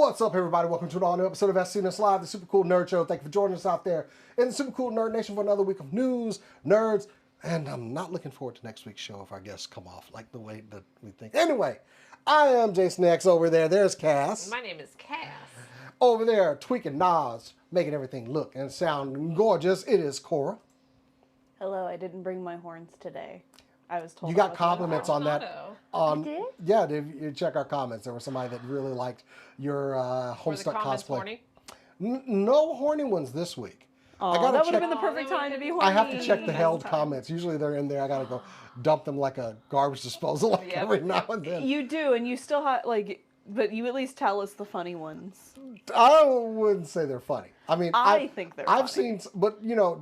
What's up, everybody? Welcome to an all-new episode of SCNS Live, the Super Cool Nerd Show. Thank you for joining us out there in the Super Cool Nerd Nation for another week of news, nerds, and I'm not looking forward to next week's show if our guests come off like the way that we think. Anyway, I am Jason X over there. There's Cass. My name is Cass. Over there, tweaking knobs, making everything look and sound gorgeous. It is Cora. Hello, I didn't bring my horns today. I was told You got compliments on that. You did? Yeah, if you check our comments, there was somebody that really liked your Homestuck cosplay. No horny ones this week. Oh, that would have been the perfect time to be horny. I have to check the held comments. Usually they're in there. I gotta go dump them like a garbage disposal every now and then. You do, and you still have but you at least tell us the funny ones. I wouldn't say they're funny. I mean, I think they're funny. I've seen, but you know,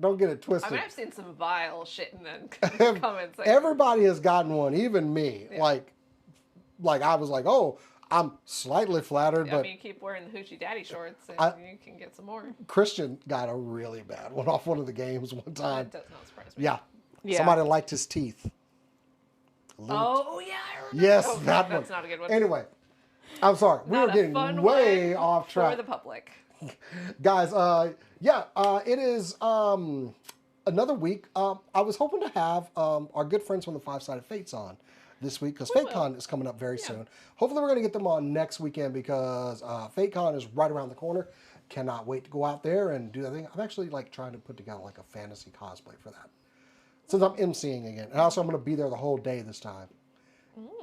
don't get it twisted. I mean, I've seen some vile shit in the comments. Everybody has gotten one, even me. Yeah. Like I was like, oh, I'm slightly flattered, but I mean, you keep wearing the hoochie daddy shorts, and you can get some more. Christian got a really bad one off one of the games one time. That does not surprise me. Yeah. Somebody liked his teeth. Oh yeah, I remember. Yes, that one. That's not a good one. Anyway, I'm sorry. We were getting way off track. For the public. Guys, it is another week. I was hoping to have our good friends from the Five-Sided Fates on this week because FateCon is coming up very soon. Hopefully we're going to get them on next weekend because FateCon is right around the corner. Cannot wait to go out there and do that thing. I'm actually trying to put together a fantasy cosplay for that. Since I'm emceeing again. And also I'm going to be there the whole day this time.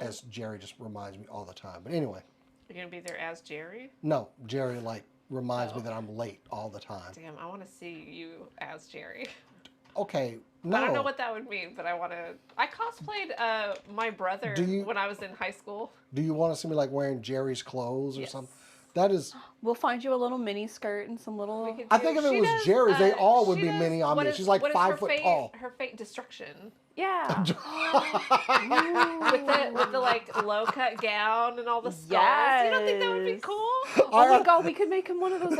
As Jerry just reminds me all the time. But anyway. You're going to be there as Jerry? No, Jerry reminds me that I'm late all the time. Damn, I want to see you as Jerry. Okay, no. I don't know what that would mean, but I want to. I cosplayed my brother when I was in high school. Do you want to see me wearing Jerry's clothes or something? That is. We'll find you a little mini skirt and some little. I think if it was Jerry's, they all would be mini on me. She's 5 foot tall. Her fate destruction. Yeah. with the low cut gown and all the skulls. Yes. You don't think that would be cool? Oh my god, we could make him one of those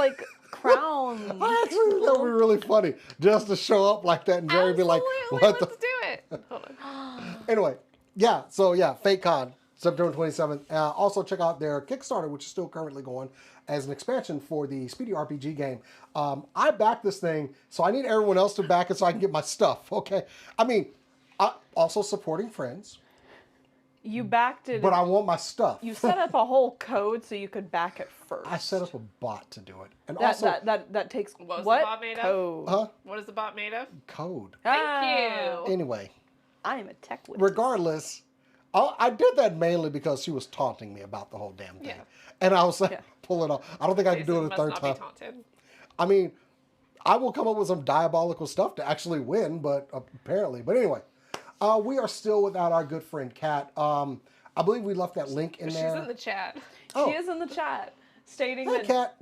crowns. I actually think that would be really funny, just to show up like that and Jerry be like, "What Let's do it." Hold on. Anyway, FateCon. September 27th. Also, check out their Kickstarter, which is still currently going as an expansion for the Speedy RPG game. I backed this thing, so I need everyone else to back it so I can get my stuff, okay? I mean, also supporting friends. You backed it. But I want my stuff. You set up a whole code so you could back it first. I set up a bot to do it. And that takes what? What? The bot made code? Of? Huh? What is the bot made of? Code. Thank you. Anyway. I am a tech whiz. Regardless, I did that mainly because she was taunting me about the whole damn thing. Yeah. And I was pull it off. I don't think I can do it a third time. I mean, I will come up with some diabolical stuff to actually win, but apparently. But anyway, we are still without our good friend Kat. I believe we left that link in there. She's in the chat. She is in the chat. Stating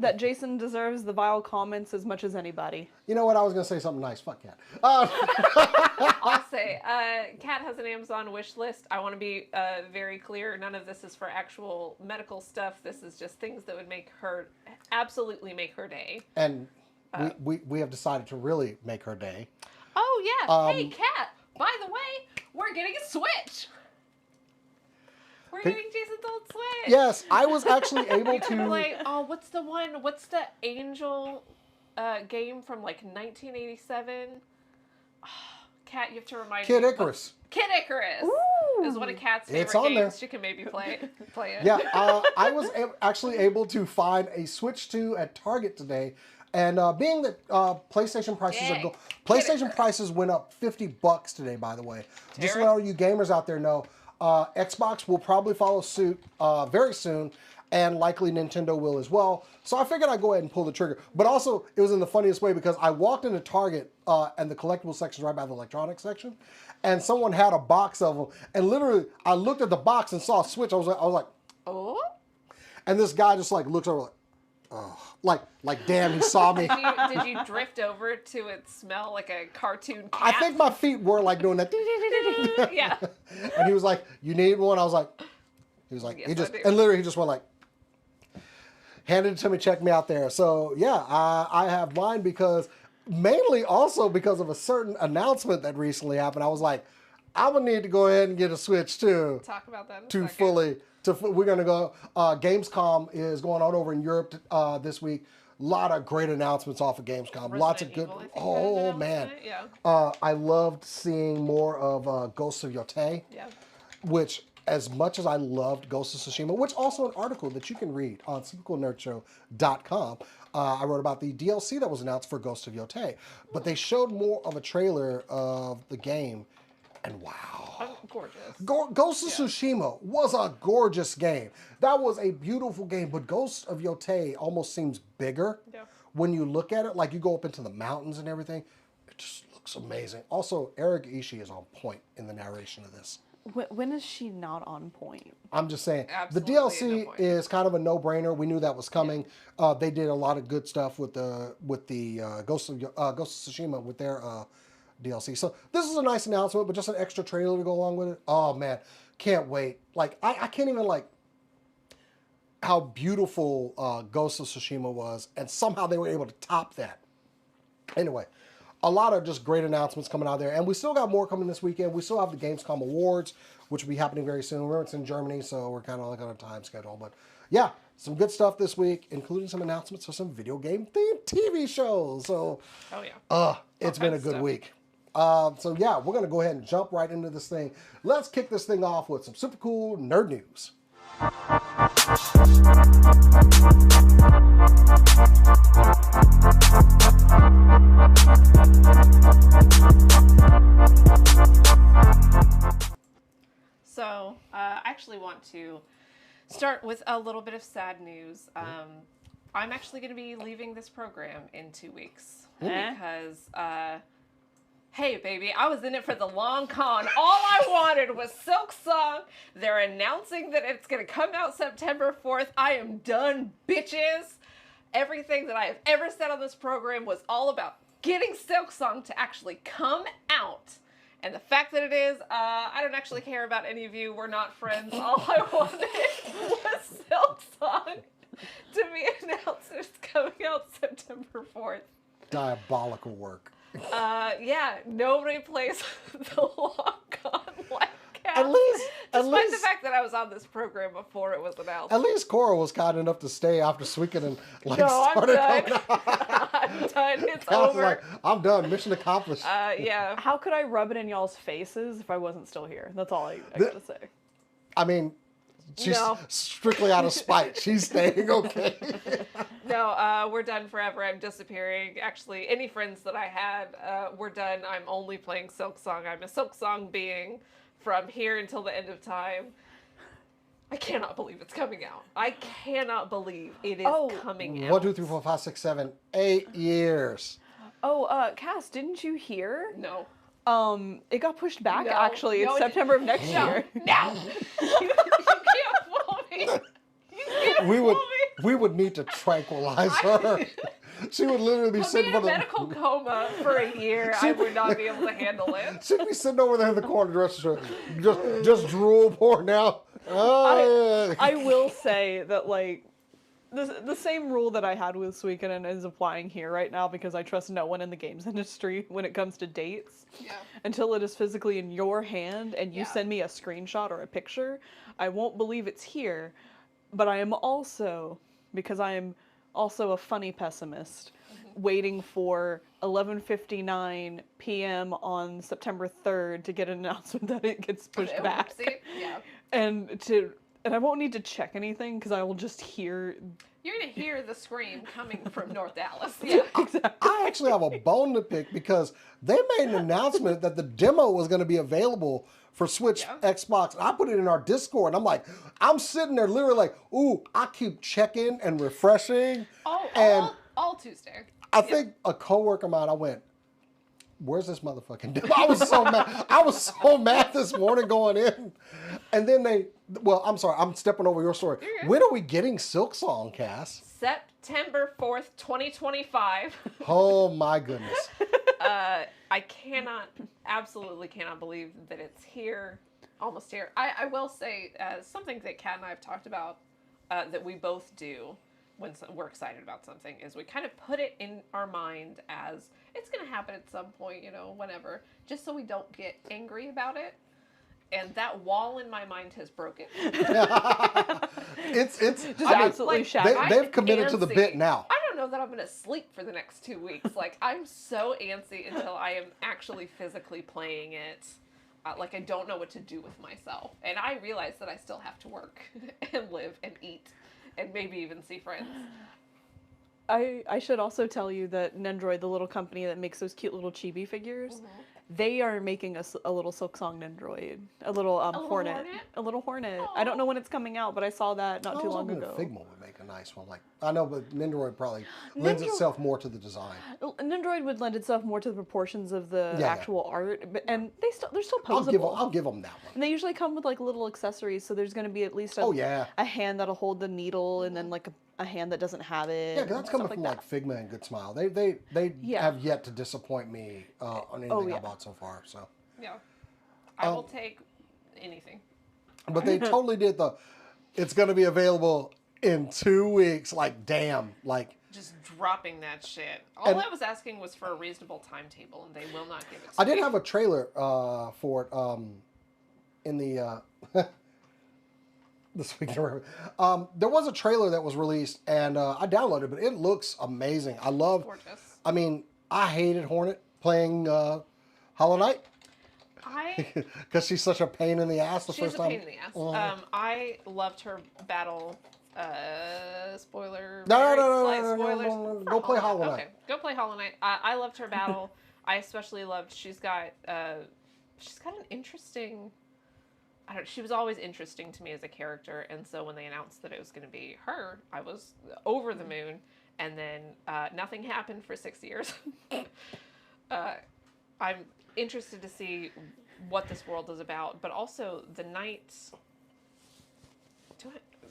that Jason deserves the vile comments as much as anybody. You know what? I was going to say something nice. Fuck Kat. I'll say, Kat has an Amazon wish list. I want to be very clear. None of this is for actual medical stuff. This is just things that would absolutely make her day. And we have decided to really make her day. Oh, yeah. Hey, Kat, by the way, we're getting a Switch. We're getting Jason's old Switch. Yes, I was actually able to. What's the one? What's the Angel game from 1987? Kat, you have to remind me. Kid Icarus. Kid Icarus is one of Kat's favorite games. There. She can maybe play it. Yeah, I was actually able to find a Switch 2 at Target today. And being that PlayStation prices went up $50 today, by the way. Just to let all you gamers out there know. Xbox will probably follow suit very soon, and likely Nintendo will as well. So I figured I'd go ahead and pull the trigger. But also, it was in the funniest way because I walked into Target and the collectible section right by the electronics section, and someone had a box of them. And literally, I looked at the box and saw a Switch. I was like, oh. And this guy just looks over oh, damn, he saw me. Did you drift over to it smell like a cartoon cat? I think my feet were doing that. Yeah. And he was like, you need one? I was like, yes, and literally he just went handed it to me, checked me out there. So yeah, I have mine mainly also because of a certain announcement that recently happened. I was like, I'm going to need to go ahead and get a Switch too. Talk about that in a to second. we're gonna go. Gamescom is going on over in Europe this week. A lot of great announcements off of Gamescom. Lots of good. Oh man, I loved seeing more of Ghosts of Yotei. Yeah. Which, as much as I loved Ghost of Tsushima, which also an article that you can read on supercoolnerdshow.com, I wrote about the DLC that was announced for Ghost of Yotei. But they showed more of a trailer of the game, and wow. Gorgeous. Ghost of Tsushima was a gorgeous game. That was a beautiful game, but Ghost of Yotei almost seems bigger when you look at it. Like, you go up into the mountains and everything. It just looks amazing. Also, Eric Ishii is on point in the narration of this. When is she not on point? I'm just saying. Absolutely the DLC is kind of a no-brainer. We knew that was coming. Yeah. They did a lot of good stuff with the Ghost of Tsushima with their DLC. So this is a nice announcement, but just an extra trailer to go along with it. Oh man, can't wait. Like I can't even like how beautiful Ghost of Tsushima was, and somehow they were able to top that. Anyway. A lot of just great announcements coming out there. And we still got more coming this weekend. We still have the Gamescom Awards, which will be happening very soon. Remember, it's in Germany, so we're kind of like on a time schedule. But yeah, some good stuff this week, including some announcements for some video game themed TV shows. So, it's been a good week. So yeah, we're going to go ahead and jump right into this thing. Let's kick this thing off with some super cool nerd news. So, I actually want to start with a little bit of sad news. I'm actually going to be leaving this program in 2 weeks because, hey, baby, I was in it for the long con. All I wanted was Silksong. They're announcing that it's going to come out September 4th. I am done, bitches. Everything that I have ever said on this program was all about getting Silksong to actually come out. And the fact that it is, I don't actually care about any of you. We're not friends. All I wanted was Silksong to be announced. It's coming out September 4th. Diabolical work. Yeah, nobody plays the long con like Cat. At least, despite the fact that I was on this program before it was announced. At least Cora was kind enough to stay after Suikoden I'm started done. coming out. I'm done. It's I was over. like, I'm done. Mission accomplished. Yeah. How could I rub it in y'all's faces if I wasn't still here? That's all I gotta say. I mean, she's strictly out of spite. She's staying okay. No, we're done forever. I'm disappearing. Actually, any friends that I had, we're done. I'm only playing Silksong. I'm a Silksong being from here until the end of time. I cannot believe it's coming out. I cannot believe it is coming out. 1, 2, 3, 4, 5, 6, 7, 8 years. Oh, Cass, didn't you hear? No. It got pushed back, actually. It's September of next year. No! You can't fool me. We would need to tranquilize her. She would literally be sitting in a medical coma for a year. I would not be able to handle it. She'd be sitting over there in the corner dressing room, just drool pouring out. I will say that, like, the same rule that I had with Suikoden is applying here right now, because I trust no one in the games industry when it comes to dates. Yeah. Until it is physically in your hand and you send me a screenshot or a picture, I won't believe it's here. But I am also, because I am also a funny pessimist, waiting for 11:59 p.m. on September 3rd to get an announcement that it gets pushed back. Yeah. And I won't need to check anything because I will just hear. You're going to hear the scream coming from North Dallas. Yeah, exactly. I actually have a bone to pick because they made an announcement that the demo was going to be available for Switch, Xbox. And I put it in our Discord. And I'm like, I'm sitting there literally like, ooh, I keep checking and refreshing. All Tuesday. I think a coworker of mine, I went, where's this motherfucking demo? I was so mad. I was so mad this morning going in. And then I'm sorry, I'm stepping over your story. When are we getting Silksong, Cass? September 4th, 2025. Oh my goodness. I absolutely cannot believe that it's here, almost here. I will say something that Kat and I have talked about that we both do when we're excited about something is we kind of put it in our mind as it's going to happen at some point, whenever, just so we don't get angry about it. And that wall in my mind has broken. It's Just absolutely shattered. They've committed to the bit now. I don't know that I'm going to sleep for the next 2 weeks. Like, I'm so antsy until I am actually physically playing it. Like, I don't know what to do with myself. And I realize that I still have to work and live and eat and maybe even see friends. I should also tell you that Nendroid, the little company that makes those cute little chibi figures, they are making a little Silksong Nendroid, a little hornet, a little hornet. Aww. I don't know when it's coming out, but I saw that not too long ago. Figma would make a nice one. Like, I know, but Nendroid probably lends itself more to the design. Nendroid would lend itself more to the proportions of the actual art, but, and they're still posable. I'll give them that one. And they usually come with like little accessories, so there's going to be at least a hand that'll hold the needle, and then like a hand that doesn't have it. Yeah, because that's coming from like Figma and Good Smile. They have yet to disappoint me on anything I bought so far. So yeah, I will take anything. But they totally did it's going to be available in 2 weeks. Like, damn, like just dropping that shit. All I was asking was for a reasonable timetable, and they will not give it to me. I did have a trailer for it in the. This week, there was a trailer that was released, and I downloaded it, but it looks amazing. I love. Gorgeous. I mean, I hated Hornet playing Hollow Knight. Because she's such a pain in the ass the first time. She's a pain in the ass. I loved her battle. Spoiler. No. Go play Hollow Knight. Okay, go play Hollow Knight. I loved her battle. I especially loved. She's got an interesting. She was always interesting to me as a character, and so when they announced that it was going to be her, I was over the moon, and then nothing happened for 6 years. I'm interested to see what this world is about, but also the Knights.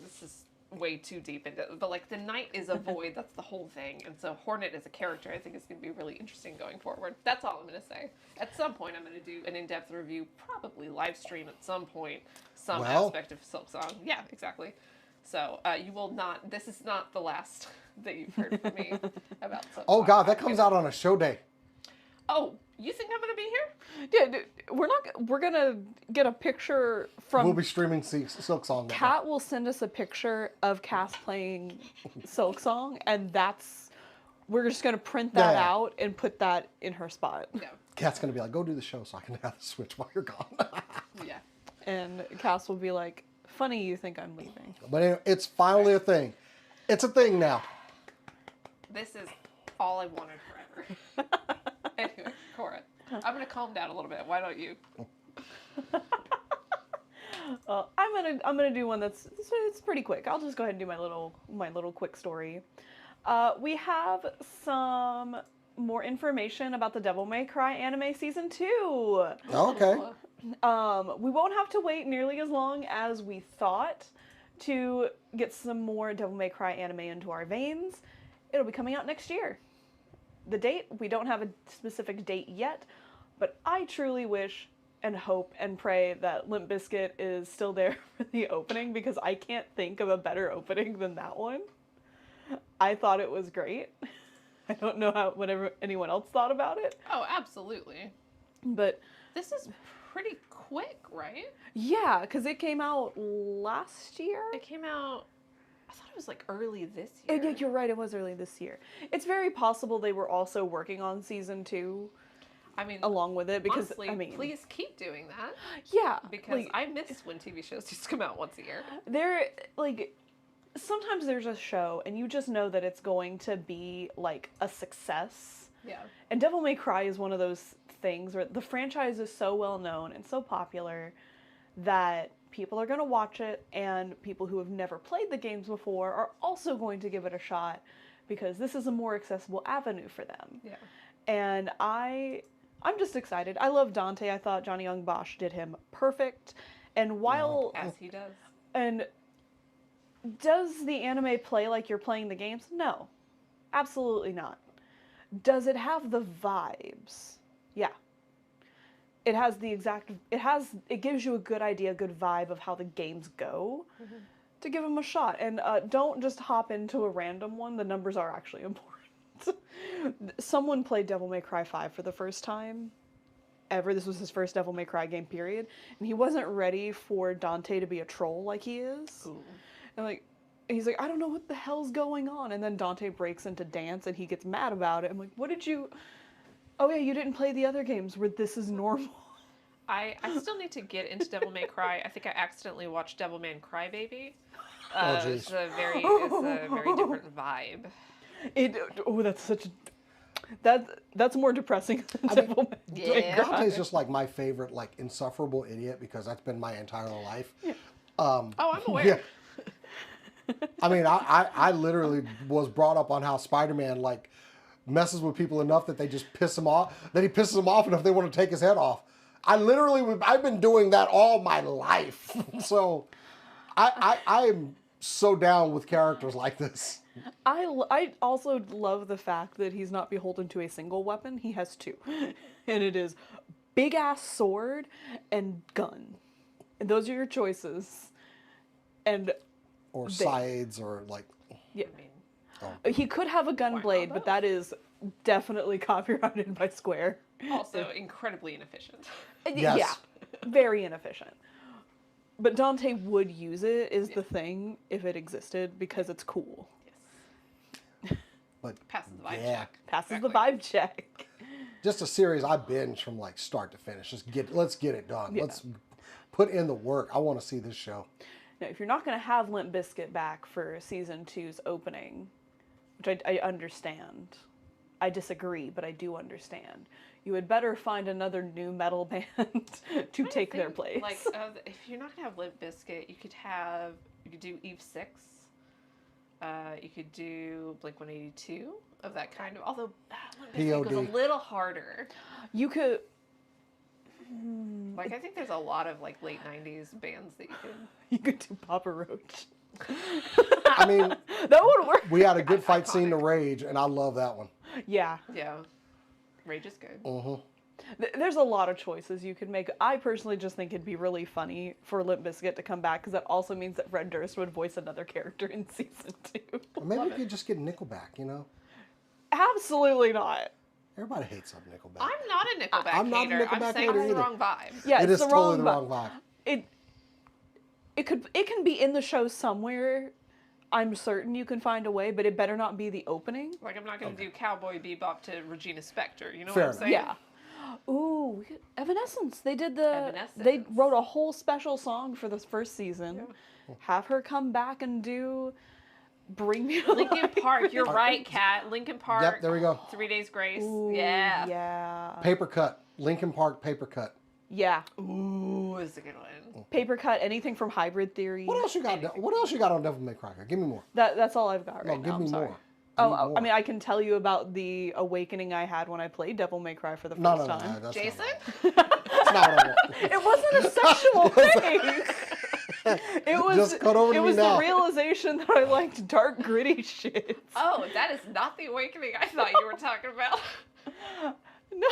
This is way too deep into it, but like the Knight is a void, that's the whole thing, and so Hornet as a character I think is going to be really interesting going forward. That's all I'm going to say. At some point I'm going to do an in-depth review, probably live stream at some point, aspect of Silksong. Yeah, exactly. So you will not, this is not the last that you've heard from me about Silksong. Oh god, that comes out on a show day. Oh, you think I'm going to be here? Yeah, we're going to get a picture from... We'll be streaming Silksong. Kat will send us a picture of Cass playing Silksong, and we're just going to print that out and put that in her spot. Yeah. Kat's going to be like, go do the show so I can have the Switch while you're gone. Yeah. And Cass will be like, funny you think I'm leaving. But anyway, it's finally a thing. It's a thing now. This is all I wanted forever. Anyway, Cora, I'm going to calm down a little bit. Why don't you? I'm gonna do one it's pretty quick. I'll just go ahead and do my little quick story. We have some more information about the Devil May Cry anime season 2. Okay. We won't have to wait nearly as long as we thought to get some more Devil May Cry anime into our veins. It'll be coming out next year. The date, we don't have a specific date yet, but I truly wish and hope and pray that Limp Bizkit is still there for the opening, because I can't think of a better opening than that one. I thought it was great. I don't know whatever anyone else thought about it. Oh, absolutely. But this is pretty quick, right? Yeah, because it came out last year. It came out, I thought it was like early this year. Yeah, you're right, it was early this year. It's very possible they were also working on season 2. I mean, along with it, because honestly, please keep doing that. Yeah, because I miss when TV shows used to come out once a year. They're like, sometimes there's a show and you just know that it's going to be like a success. Yeah. And Devil May Cry is one of those things where the franchise is so well known and so popular that people are going to watch it, and people who have never played the games before are also going to give it a shot, because this is a more accessible avenue for them. Yeah. And I'm just excited. I love Dante. I thought Johnny Young Bosch did him perfect. And while... As he does. And does the anime play like you're playing the games? No. Absolutely not. Does it have the vibes? Yeah. It has the exact... It gives you a good idea, a good vibe of how the games go. Mm-hmm. To give them a shot. And don't just hop into a random one. The numbers are actually important. Someone played Devil May Cry 5 for the first time, ever. This was his first Devil May Cry game, period. And he wasn't ready for Dante to be a troll like he is. Ooh. And like, he's like, I don't know what the hell's going on. And then Dante breaks into dance and he gets mad about it. I'm like, what did you... Oh yeah, you didn't play the other games where this is normal. I still need to get into Devil May Cry. I think I accidentally watched Devilman Crybaby. Oh, jeez. It's a very different vibe. That's such a... That's more depressing than Devil May Yeah. Cry. Dante's just like my favorite, like, insufferable idiot because that's been my entire life. Yeah. Oh, I'm aware. Yeah. I mean, I literally was brought up on how Spider-Man, like, messes with people enough that they just piss him off, that he pisses them off enough they want to take his head off. I've been doing that all my life. So I am so down with characters like this. I also love the fact that he's not beholden to a single weapon. He has two. And it is big ass sword and gun. And those are your choices. And Or sides or like... yeah. I mean, He could have a gun blade, but that is definitely copyrighted by Square. also incredibly inefficient. Yes. Yeah, very inefficient. But Dante would use it, is the thing, if it existed, because it's cool. Yes. But Passes the vibe yeah. check. Passes Exactly. the vibe check. Just a series I binge from like start to finish. Let's get it done. Yeah. Let's put in the work. I want to see this show. Now, if you're not going to have Limp Bizkit back for season 2's opening, which I understand, I disagree, but I do understand. You had better find another new metal band to take their place. Like, if you're not gonna have Limp Bizkit, you could do Eve 6. You could do Blink 182 of that kind of. Although Limp Bizkit goes POD. a little harder. You could... Like, I think there's a lot of like late '90s bands that You could do Papa Roach. I mean, That would work. we had a good fight scene to Iconic. Rage, and I love that one. Yeah. Yeah, Rage is good. There's a lot of choices you could make. I personally just think it'd be really funny for Limp Bizkit to come back, because that also means that Fred Durst would voice another character in season 2. Or maybe we could just get Nickelback, you know? Absolutely not. Everybody hates up Nickelback. I'm not a Nickelback I'm not a hater. Nickelback I'm saying hater it's the either. wrong vibe. Yeah, It it's is the totally wrong the wrong vibe. It can be in the show somewhere. I'm certain you can find a way, but it better not be the opening. Like, I'm not gonna do Cowboy Bebop to Regina Spektor. You know Fair what I'm enough. saying? Yeah. Ooh, Evanescence. They did They Evanescence. wrote a whole special song for this first season. Have her come back and do Bring Me to Linkin Life. Park. You're right, Kat. Linkin Park. Yep, there we go. 3 Days Grace. Ooh, Yeah. Yeah. Paper Cut. Linkin Park Paper Cut. Yeah. Ooh, is a good one. Paper Cut, anything from Hybrid Theory. What else you got? What else you got on Devil May Cry? Give me more. That's all I've got right No, now. give me I'm sorry. more. Oh, Give me more. I mean, I can tell you about the awakening I had when I played Devil May Cry for the first No, time. that's Jason? Not what I want. It wasn't a sexual thing. It was Just cut over to it me was now. the realization that I liked dark, gritty shit. Oh, that is not the awakening I thought you were talking about. No,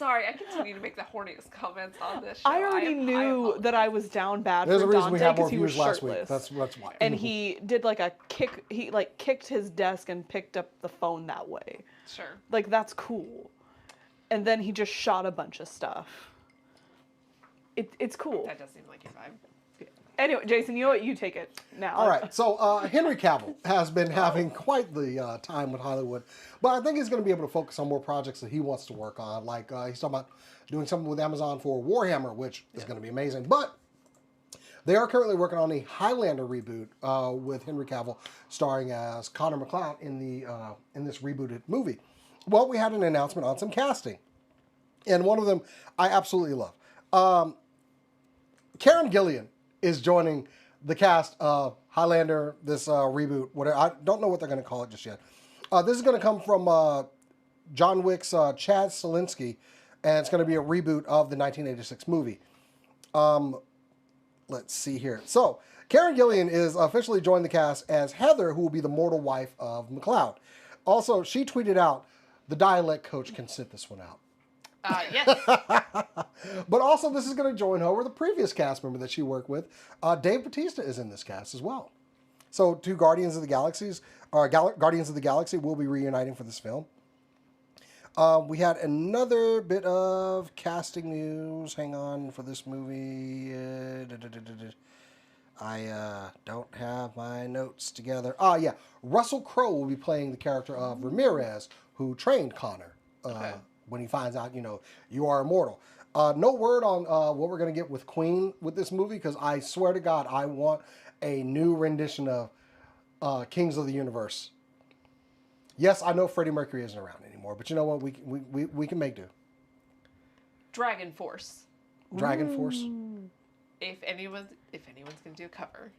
Sorry, I continue to make the horniest comments on this show. I already knew apologize. that I was down bad There's a for reason we Dante had more because he was views last shirtless. week. That's why. And he did like a kick. He like kicked his desk and picked up the phone that way. Sure. Like that's cool. And then he just shot a bunch of stuff. It's cool. That does seem like your vibe. Anyway, Jason, you know what? You take it now. All right, so Henry Cavill has been having quite the time with Hollywood, but I think he's going to be able to focus on more projects that he wants to work on. Like he's talking about doing something with Amazon for Warhammer, which is going to be amazing. But they are currently working on a Highlander reboot with Henry Cavill starring as Connor McLeod in this rebooted movie. Well, we had an announcement on some casting, and one of them I absolutely love. Karen Gillian is joining the cast of Highlander, this reboot, whatever. I don't know what they're going to call it just yet. This is going to come from John Wick's Chad Stahelski, and it's going to be a reboot of the 1986 movie. Let's see here. So, Karen Gillian is officially joined the cast as Heather, who will be the mortal wife of McLeod. Also, she tweeted out, the dialect coach can sit this one out. Yes. But also, this is going to join over the previous cast member that she worked with. Dave Bautista is in this cast as well. So, two Guardians of the Galaxy will be reuniting for this film. We had another bit of casting news. Hang on for this movie. I don't have my notes together. Yeah. Russell Crowe will be playing the character of Ramirez, who trained Connor when he finds out, you are immortal. No word on what we're going to get with Queen with this movie, because I swear to God, I want a new rendition of Kings of the Universe. Yes, I know Freddie Mercury isn't around anymore, but you know what? We can make do. Dragon Force. Dragon Force. If anyone's gonna do a cover.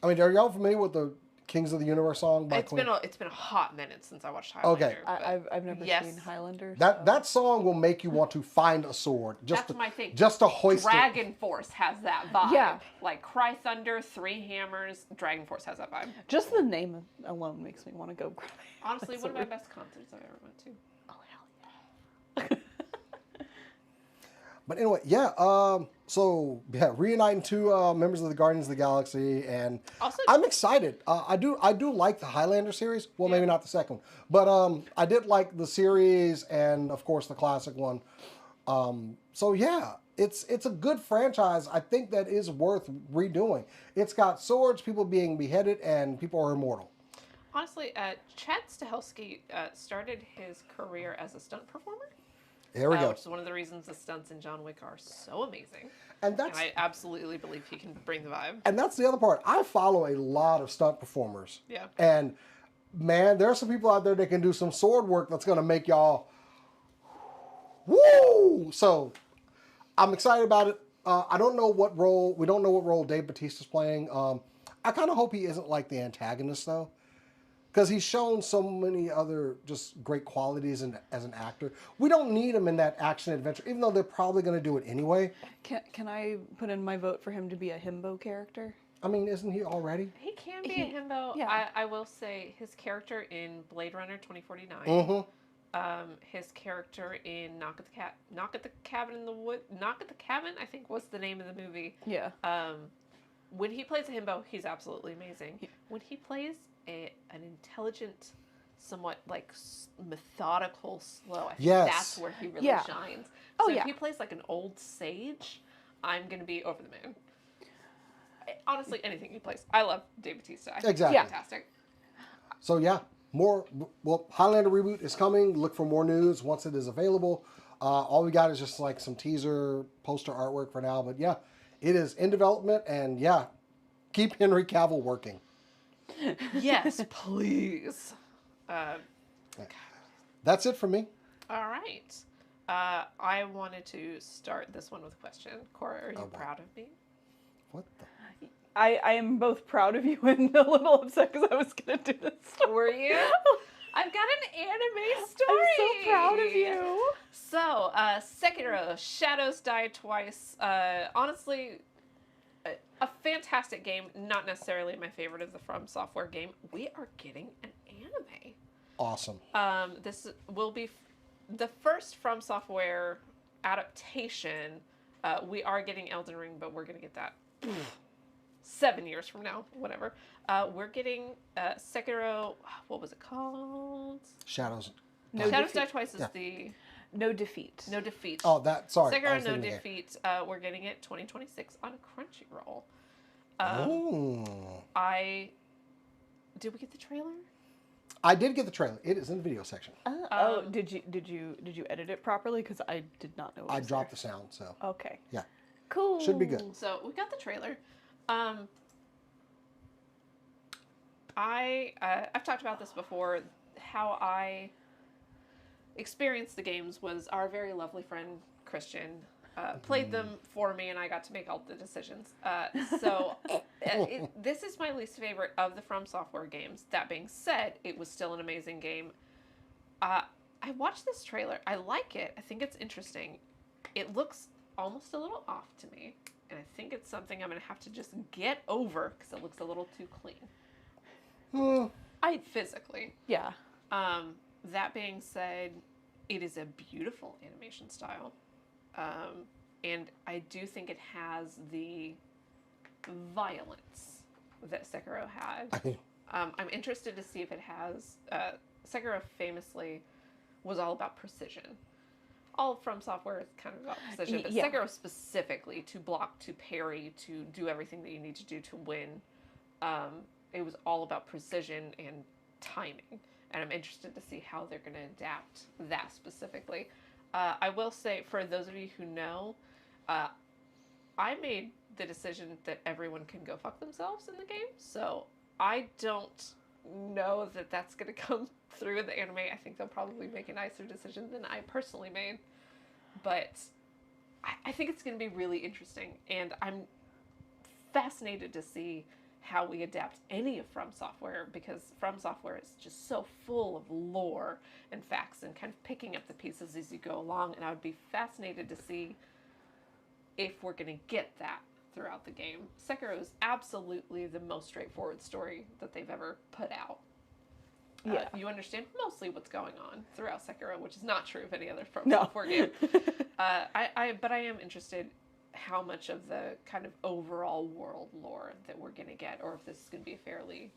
I mean, are y'all familiar with the Kings of the Universe song by Queen? It's been a hot minute since I watched Highlander. Okay. I've never seen Highlander. That song will make you want to find a sword. That's my thing. Just to hoist Dragon Force has that vibe. Yeah. Like Cry Thunder, Three Hammers, Dragon Force has that vibe. Just the name alone makes me want to go grab it. Honestly, one of my best concerts I've ever went to. Oh, hell yeah. But anyway, reuniting two members of the Guardians of the Galaxy, and Also, I'm excited. I do like the Highlander series. Well, maybe not the second one, but I did like the series, and of course the classic one. It's a good franchise. I think that is worth redoing. It's got swords, people being beheaded, and people are immortal. honestly, Chad Stahelski started his career as a stunt performer. There we go. Which is one of the reasons the stunts in John Wick are so amazing. And I absolutely believe he can bring the vibe. And that's the other part. I follow a lot of stunt performers. Yeah. And man, there are some people out there that can do some sword work that's going to make y'all woo. So I'm excited about it. I don't know what role. We don't know what role Dave Bautista's playing. I kind of hope he isn't like the antagonist though, because he's shown so many other just great qualities as an actor. We don't need him in that action adventure, even though they're probably going to do it anyway. Can I put in my vote for him to be a himbo character? I mean, isn't he already? He can be a himbo. Yeah. I will say his character in Blade Runner 2049. His character in Knock at the Cabin, I think was the name of the movie. Yeah. When he plays a himbo, he's absolutely amazing. When he plays an intelligent, somewhat like methodical, slow, I think that's where he really shines. So if he plays like an old sage, I'm going to be over the moon. Honestly, anything he plays. I love Dave Bautista. I think he's fantastic. So Highlander reboot is coming. Look for more news once it is available. All we got is just like some teaser poster artwork for now. But yeah, it is in development, and keep Henry Cavill working. Yes, please. That's it for me. All right. I wanted to start this one with a question. Cora, are you proud of me? What the? I am both proud of you and a little upset because I was going to do this story. Were you? I've got an anime story. I'm so proud of you. So, Sekiro, Shadows Die Twice. Honestly, a fantastic game. Not necessarily my favorite of the From Software game. We are getting an anime. Awesome. This will be the first From Software adaptation. We are getting Elden Ring, but we're going to get that 7 years from now, whatever. We're getting Sekiro. What was it called? Shadows. Shadows Die Twice is the No Defeat. No Defeat. Oh, sorry. Sekiro No Defeat. We're getting it 2026 on Crunchyroll. Did we get the trailer? I did get the trailer. It is in the video section. Did you edit it properly? Because I did not know. I dropped the sound, so. Okay. Yeah. Cool. Should be good. So we got the trailer. I've talked about this before. How I experienced the games was our very lovely friend Christian played them for me, and I got to make all the decisions. This is my least favorite of the From Software games. That being said, it was still an amazing game. I watched this trailer. I like it. I think it's interesting. It looks almost a little off to me, and I think it's something I'm going to have to just get over because it looks a little too clean. Physically. Yeah. That being said, it is a beautiful animation style. And I do think it has the violence that Sekiro had. I'm interested to see if it has... Sekiro famously was all about precision. All From Software is kind of about precision, but Yeah. Sekiro specifically, to block, to parry, to do everything that you need to do to win, it was all about precision and timing. And I'm interested to see how they're going to adapt that specifically. I will say, for those of you who know, I made the decision that everyone can go fuck themselves in the game, so I don't know that that's going to come through in the anime. I think they'll probably make a nicer decision than I personally made. But I think it's going to be really interesting. And I'm fascinated to see how we adapt any of From Software, because From Software is just so full of lore and facts and kind of picking up the pieces as you go along. And I would be fascinated to see if we're going to get that throughout the game. Sekiro is absolutely the most straightforward story that they've ever put out. Yeah. You understand mostly what's going on throughout Sekiro, which is not true of any other From No. Software game. But I am interested how much of the kind of overall world lore that we're going to get, or if this is going to be a fairly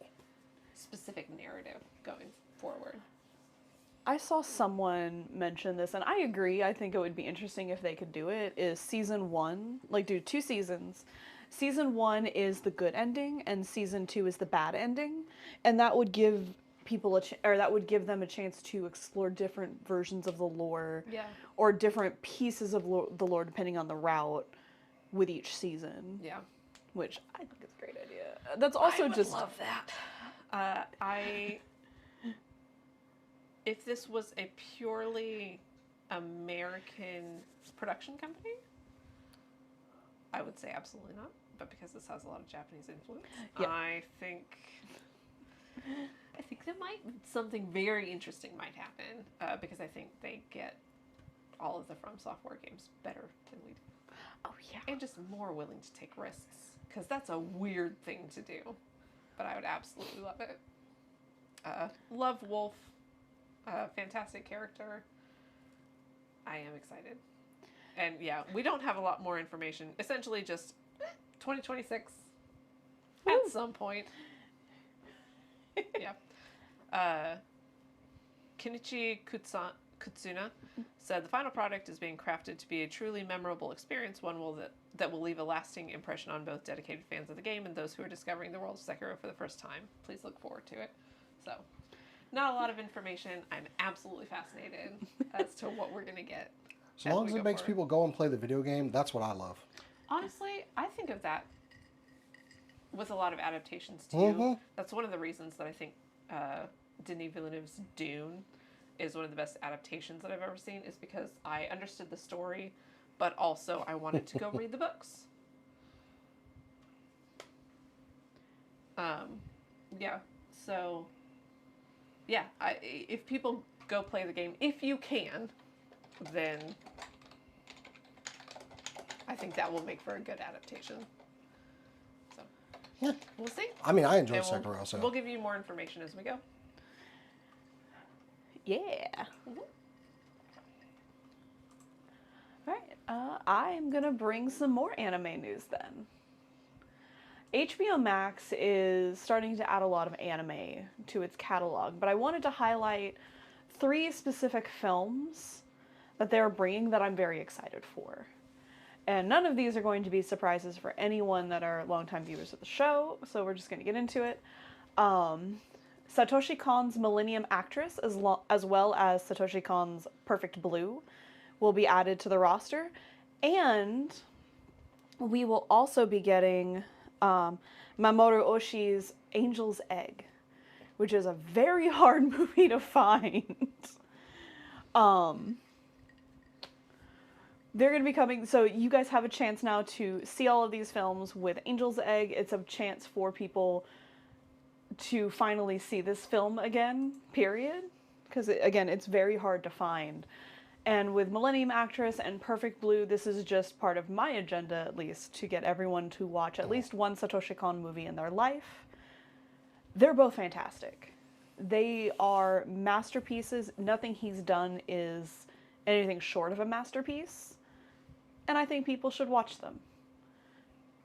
specific narrative going forward. I saw someone mention this, and I agree. I think it would be interesting if they could do it, is season 1, like do 2 seasons. Season 1 is the good ending, and season 2 is the bad ending. And that would give people that would give them a chance to explore different versions of the lore, or different pieces of the lore depending on the route with each season. Yeah. Which I think is a great idea. That's also I would just love that. If this was a purely American production company, I would say absolutely not. But because this has a lot of Japanese influence, Yeah. I think that something very interesting might happen, because I think they get all of the From Software games better than we do. Oh yeah. And just more willing to take risks, because that's a weird thing to do. But I would absolutely love it. Love Wolf. Fantastic character. I am excited. And yeah, we don't have a lot more information. Essentially just 2026 at some point. Yeah. Kenichi Kutsuna said the final product is being crafted to be a truly memorable experience, one that will leave a lasting impression on both dedicated fans of the game and those who are discovering the world of Sekiro for the first time. Please look forward to it. So, not a lot of information. I'm absolutely fascinated as to what we're going to get. As long as it makes people go and play the video game, that's what I love. Honestly, I think of that with a lot of adaptations too. Mm-hmm. That's one of the reasons that I think Denis Villeneuve's Dune is one of the best adaptations that I've ever seen, is because I understood the story, but also I wanted to go read the books. Yeah, so, yeah, if people go play the game, if you can, then I think that will make for a good adaptation. So, Yeah. we'll see. I mean, I enjoy And Sekiro, so. we'll give you more information as we go. Yeah. Mhm. Alright, I'm gonna bring some more anime news then. HBO Max is starting to add a lot of anime to its catalog, but I wanted to highlight 3 specific films that they're bringing that I'm very excited for. And none of these are going to be surprises for anyone that are longtime viewers of the show, so we're just going to get into it. Satoshi Kon's Millennium Actress, as well as Satoshi Kon's Perfect Blue, will be added to the roster. And we will also be getting Mamoru Oshii's Angel's Egg, which is a very hard movie to find. They're going to be coming, so you guys have a chance now to see all of these films with Angel's Egg. It's a chance for people to finally see this film again, period. Because, again, it's very hard to find. And with Millennium Actress and Perfect Blue, this is just part of my agenda, at least, to get everyone to watch at least one Satoshi Kon movie in their life. They're both fantastic. They are masterpieces. Nothing he's done is anything short of a masterpiece. And I think people should watch them.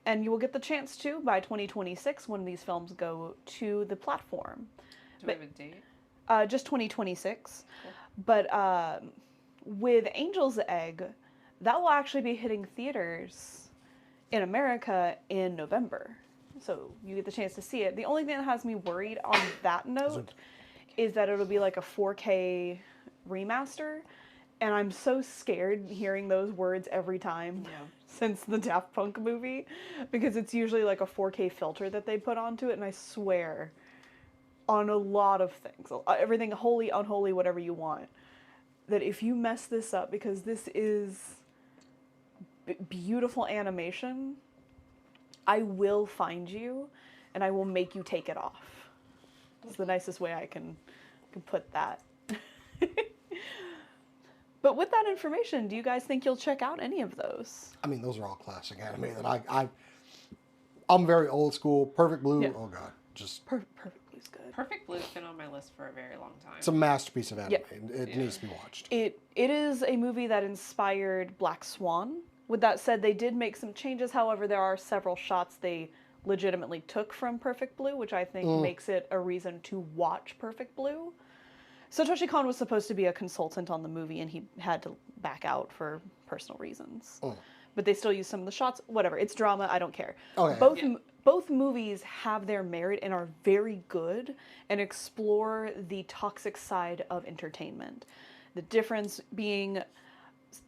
And you will get the chance to by 2026 when these films go to the platform. Do we have a date? Just 2026. But with Angel's Egg, that will actually be hitting theaters in America in November. So you get the chance to see it. The only thing that has me worried on that note is that it'll be like a 4K remaster. And I'm so scared hearing those words every time since the Daft Punk movie, because it's usually like a 4K filter that they put onto it. And I swear on a lot of things, everything holy, unholy, whatever you want, that if you mess this up, because this is beautiful animation, I will find you and I will make you take it off. It's the nicest way I can put that. But with that information, do you guys think you'll check out any of those? I mean, those are all classic anime that I'm very old school. Perfect Blue, oh god, just Perfect Blue's good. Perfect Blue's been on my list for a very long time. It's a masterpiece of anime. It needs to be watched. It is a movie that inspired Black Swan. With that said, they did make some changes. However, there are several shots they legitimately took from Perfect Blue, which I think makes it a reason to watch Perfect Blue. Satoshi Kon was supposed to be a consultant on the movie, and he had to back out for personal reasons. But they still use some of the shots. Whatever, it's drama. I don't care. Okay. Both movies have their merit and are very good and explore the toxic side of entertainment. The difference being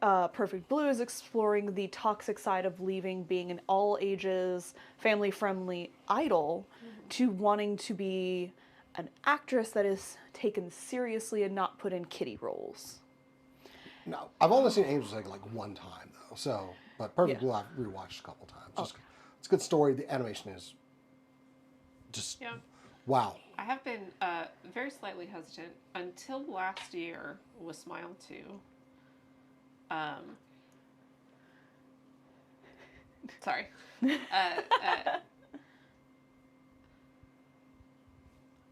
Perfect Blue is exploring the toxic side of leaving being an all-ages, family-friendly idol to wanting to be an actress that is taken seriously and not put in kiddie roles. No, I've only seen Angel's Egg like one time though. So, but Perfect Blue I've rewatched a couple times. Just, it's a good story. The animation is just wow. I have been very slightly hesitant until last year with Smile 2. Sorry.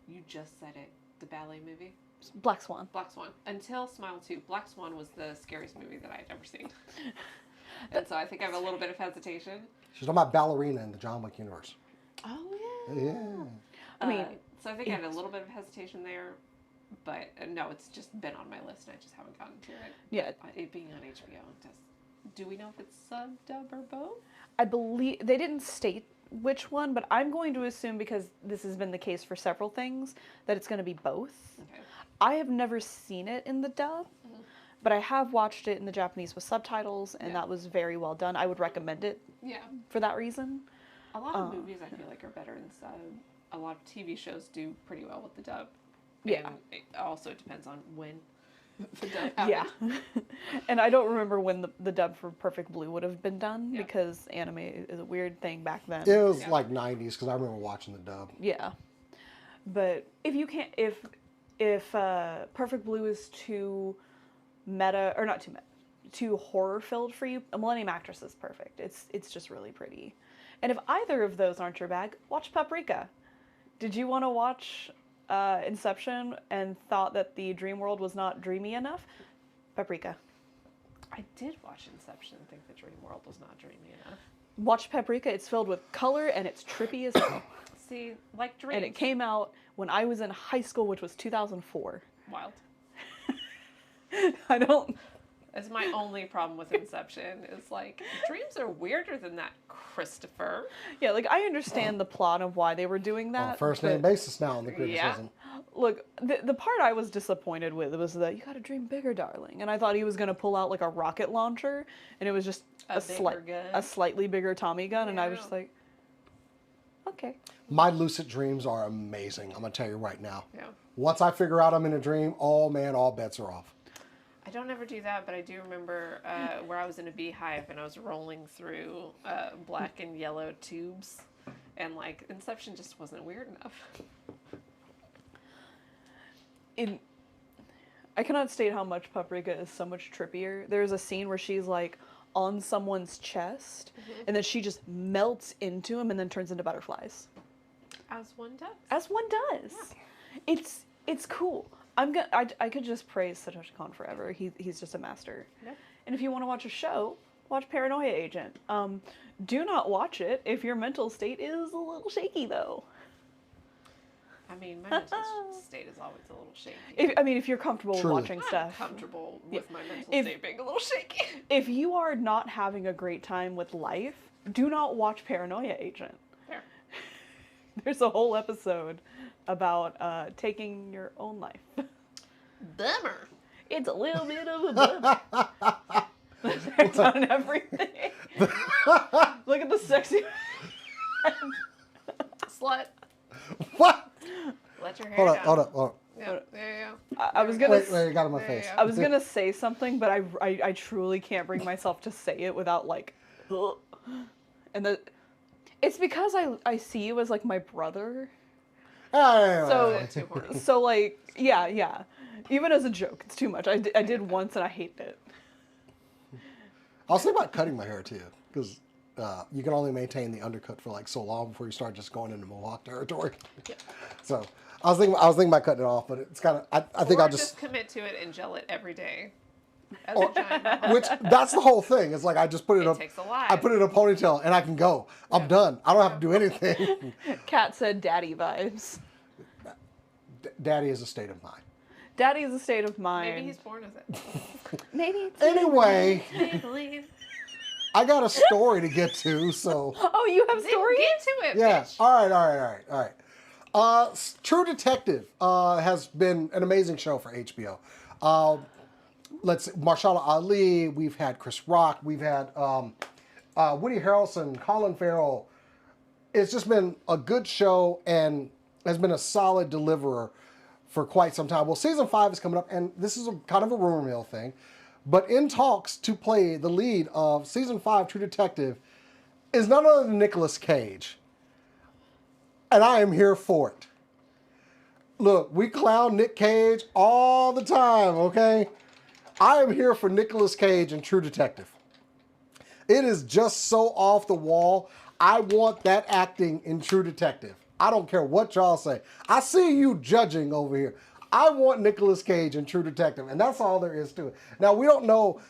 You just said it. The ballet movie? Black Swan. Black Swan. Until Smile 2, Black Swan was the scariest movie that I had ever seen. And so I think I have a little bit of hesitation. She's talking about Ballerina in the John Wick universe. Oh, Yeah. I mean, so I think I had a little bit of hesitation there. But no, it's just been on my list and I just haven't gotten to it. Yeah. It being on HBO. Do we know if it's sub, dub, or both? I believe they didn't state which one, but I'm going to assume, because this has been the case for several things, that it's going to be both. Okay. I have never seen it in the dub, but I have watched it in the Japanese with subtitles, and that was very well done. I would recommend it for that reason. A lot of movies I feel like are better in sub. A lot of TV shows do pretty well with the dub. Yeah. And it also depends on when the dub happened. Yeah. And I don't remember when the dub for Perfect Blue would have been done, because anime is a weird thing back then. It was like 90s because I remember watching the dub. Yeah. But if you can't, if Perfect Blue is too meta, or not too meta, too horror filled for you, a Millennium Actress is perfect. It's just really pretty. And if either of those aren't your bag, watch Paprika. Did you want to watch Inception and thought that the dream world was not dreamy enough? Paprika. I did watch Inception and think the dream world was not dreamy enough. Watch Paprika. It's filled with color and it's trippy as hell. See, like dreams. And it came out when I was in high school, which was 2004. Wild. I don't... That's my only problem with Inception, is like, dreams are weirder than that, Christopher. Yeah, like, I understand the plot of why they were doing that. On a first name basis now in the criticism. Look, the part I was disappointed with was that, you gotta dream bigger, darling. And I thought he was gonna pull out, like, a rocket launcher, and it was just a slightly bigger Tommy gun, and I was just like, okay. My lucid dreams are amazing, I'm gonna tell you right now. Yeah. Once I figure out I'm in a dream, oh man, all bets are off. I don't ever do that, but I do remember where I was in a beehive and I was rolling through black and yellow tubes, and like Inception just wasn't weird enough. I cannot state how much Paprika is so much trippier. There's a scene where she's like on someone's chest, and then she just melts into him and then turns into butterflies. As one does. As one does. Yeah. It's cool. I could just praise Satoshi Kon forever. He's just a master. Yep. And if you want to watch a show, watch Paranoia Agent. Do not watch it if your mental state is a little shaky, though. I mean, my mental state is always a little shaky. If you're comfortable with watching stuff. I'm comfortable with my mental state being a little shaky. If you are not having a great time with life, do not watch Paranoia Agent. Fair. There's a whole episode about taking your own life. Bummer. It's a little bit of a bummer. It's on everything. Look at the sexy Slut. What? Let your hair Hold down. up. Yeah, there you go. I was gonna. Wait, it got in my face. I was gonna say something, but I truly can't bring myself to say it without like, ugh. And it's because I see you as like my brother. So like yeah. Even as a joke, it's too much. I did once and I hated it. I was thinking about cutting my hair too, because you can only maintain the undercut for like so long before you start just going into mohawk territory. Yeah. So I was thinking about cutting it off, but it's kind of I think I'll just commit to it and gel it every day. As a giant mohawk. which that's the whole thing. It's like I just put it up. Takes a lot. I put it in a ponytail and I can go. I'm done. I don't have to do anything. Kat said daddy vibes. Daddy is a state of mind. Daddy is a state of mind. Maybe he's born with it. Maybe it's Anyway, Believe. I got a story to get to, so. Oh, you have stories? Get to it, Yeah. bitch. All right. True Detective has been an amazing show for HBO. Let's see, Mahershala Ali. We've had Chris Rock. We've had Woody Harrelson, Colin Farrell. It's just been a good show and has been a solid deliverer for quite some time. Well, season 5 is coming up, and this is kind of a rumor mill thing, but in talks to play the lead of season 5 True Detective is none other than Nicolas Cage. And I am here for it. Look, we clown Nick Cage all the time, okay? I am here for Nicolas Cage and True Detective. It is just so off the wall. I want that acting in True Detective. I don't care what y'all say. I see you judging over here. I want Nicolas Cage in True Detective, and that's all there is to it. Now, we don't know,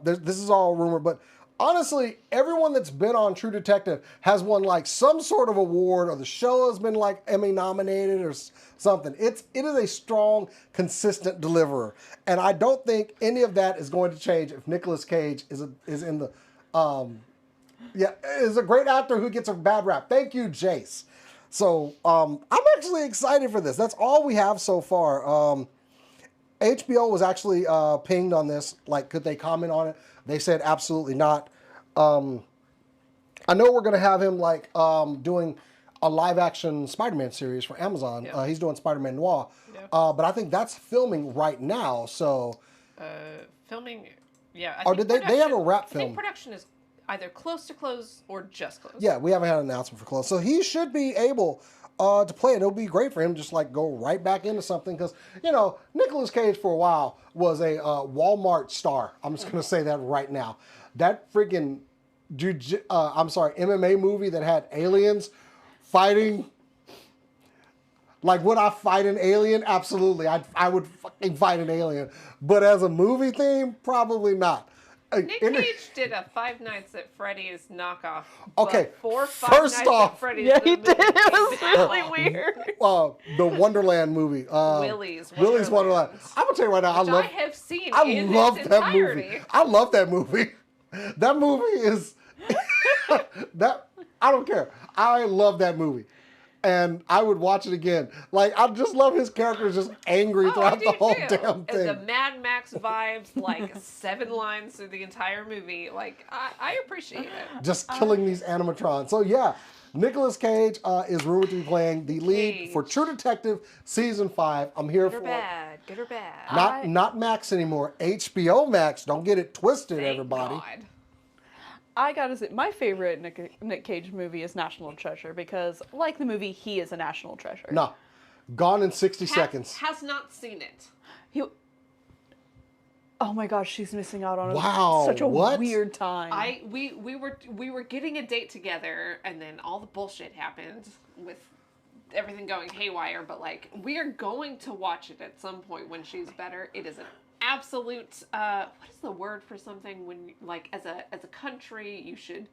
this is all rumor, but honestly, everyone that's been on True Detective has won like some sort of award, or the show has been like Emmy nominated or something. It is a strong, consistent deliverer, and I don't think any of that is going to change if Nicolas Cage is in the is a great actor who gets a bad rap. Thank you, Jace. So I'm actually excited for this. That's all we have so far. HBO was actually pinged on this. Like, could they comment on it? They said absolutely not. I know we're going to have him like doing a live action Spider-Man series for Amazon. Yeah. He's doing Spider-Man Noir. Yeah. But I think that's filming right now. So Filming, yeah. Or did they have a wrap film? I think production is either close to close or just close. Yeah, we haven't had an announcement for close. So he should be able to play it. It'll be great for him just like go right back into something because, you know, Nicolas Cage for a while was a Walmart star. I'm just going to say that right now. That freaking, MMA movie that had aliens fighting. Like, would I fight an alien? Absolutely. I would fucking fight an alien. But as a movie theme, probably not. Nick Cage did a Five Nights at Freddy's knockoff. Okay, For Five first Nights off, at Freddy's, Yeah, the he movie. did. It was really weird. The Wonderland movie. Willy's Wonderland. I'm gonna tell you right now, Which I have seen I in love its that entirety. movie. I love that movie. That movie is that I don't care. I love that movie. And I would watch it again. Like, I just love his character just angry throughout the whole damn thing. The Mad Max vibes, like 7 lines through the entire movie. Like, I appreciate it. Just killing these animatrons. So yeah, Nicolas Cage is rumored to be playing the lead for True Detective Season 5. I'm here for it. Good or bad. Not Max anymore. HBO Max. Don't get it twisted, Thank everybody. God. I gotta say, my favorite Nick Cage movie is National Treasure because, like the movie, he is a national treasure. No. Gone in 60 seconds. Has not seen it. Oh my gosh, she's missing out on such a weird time. We were getting a date together, and then all the bullshit happened with everything going haywire. But like, we are going to watch it at some point when she's better. It is an absolute. What is the word for something when, like, as a country, you should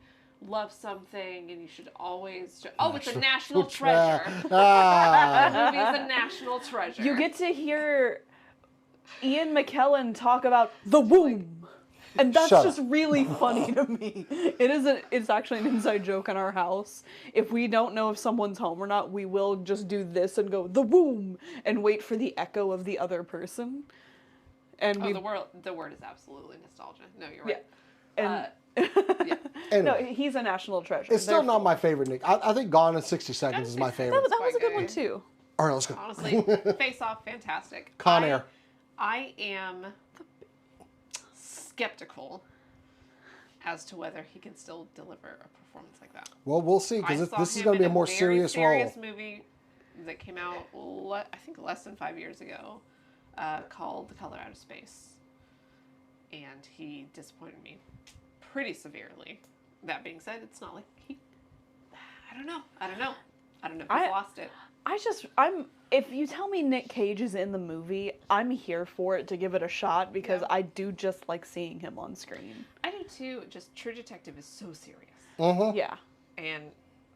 love something and you should always... it's a national treasure. Ah. The movie is a national treasure. You get to hear Ian McKellen talk about the womb. And that's just really funny to me. It's actually an inside joke in our house. If we don't know if someone's home or not, we will just do this and go, the womb, and wait for the echo of the other person. And the word is absolutely nostalgia. No, you're right. Yeah. Yeah. Anyway, No, he's a national treasure. it's still not my favorite Nick. I think Gone in 60 Seconds is my favorite. That was a good quite one good. too. All right, let's go. Honestly, Face Off, fantastic. Con Air. I am skeptical as to whether he can still deliver a performance like that. Well, we'll see, because I saw this is him going to be in a more serious role. movie that came out, I think, less than 5 years ago, called The Color Out of Space. And he disappointed me pretty severely. That being said, it's not like I don't know if he's lost it. If you tell me Nick Cage is in the movie, I'm here for it to give it a shot because I do just like seeing him on screen. I do too. Just True Detective is so serious. Mm-hmm. Yeah. And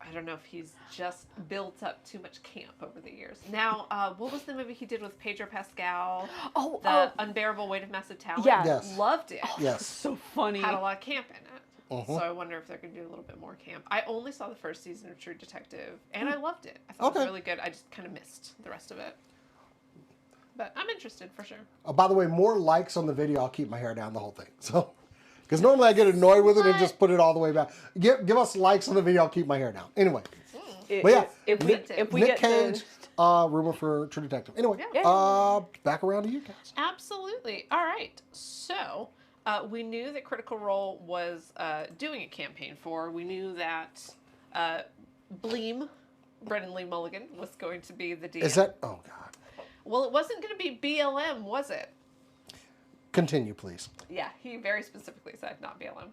I don't know if he's just built up too much camp over the years. Now, what was the movie he did with Pedro Pascal? The Unbearable Weight of Massive Talent. Yeah. Yes. Loved it. Yes. So funny. Had a lot of camp in it. So I wonder if they're going to do a little bit more camp. I only saw the first season of True Detective, and I loved it. I thought it was really good. I just kind of missed the rest of it. But I'm interested for sure. By the way, more likes on the video, I'll keep my hair down the whole thing. So, because normally I get annoyed with it and just put it all the way back. Give us likes on the video, I'll keep my hair down. Anyway. But yeah, if we Nick get Cage, rumor for True Detective. Anyway, back around to you guys. Absolutely. All right. So, we knew that Critical Role was doing a campaign for. We knew that Bleem, Brendan Lee Mulligan, was going to be the DM. Is that... Oh, God. Well, it wasn't going to be BLM, was it? Continue, please. Yeah, he very specifically said not BLM.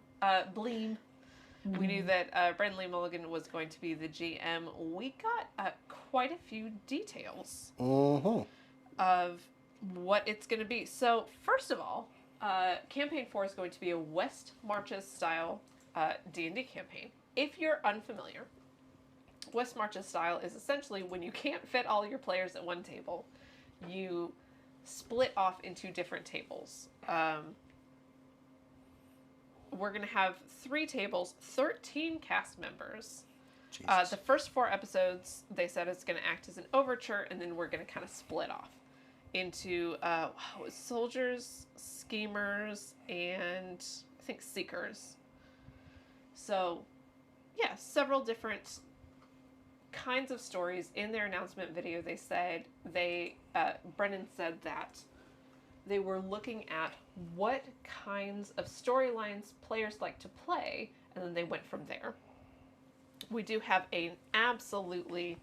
Bleem. We knew that Brendan Lee Mulligan was going to be the GM. We got quite a few details of what it's going to be. So, first of all, Campaign 4 is going to be a West Marches style D&D campaign. If you're unfamiliar, West Marches style is essentially when you can't fit all your players at one table, you split off into different tables. We're going to have 3 tables, 13 cast members. The first 4 episodes, they said it's going to act as an overture, and then we're going to kind of split off into soldiers, schemers, and I think seekers. So, yeah, several different kinds of stories. In their announcement video, they said Brennan said that they were looking at what kinds of storylines players like to play, and then they went from there. We do have an absolutely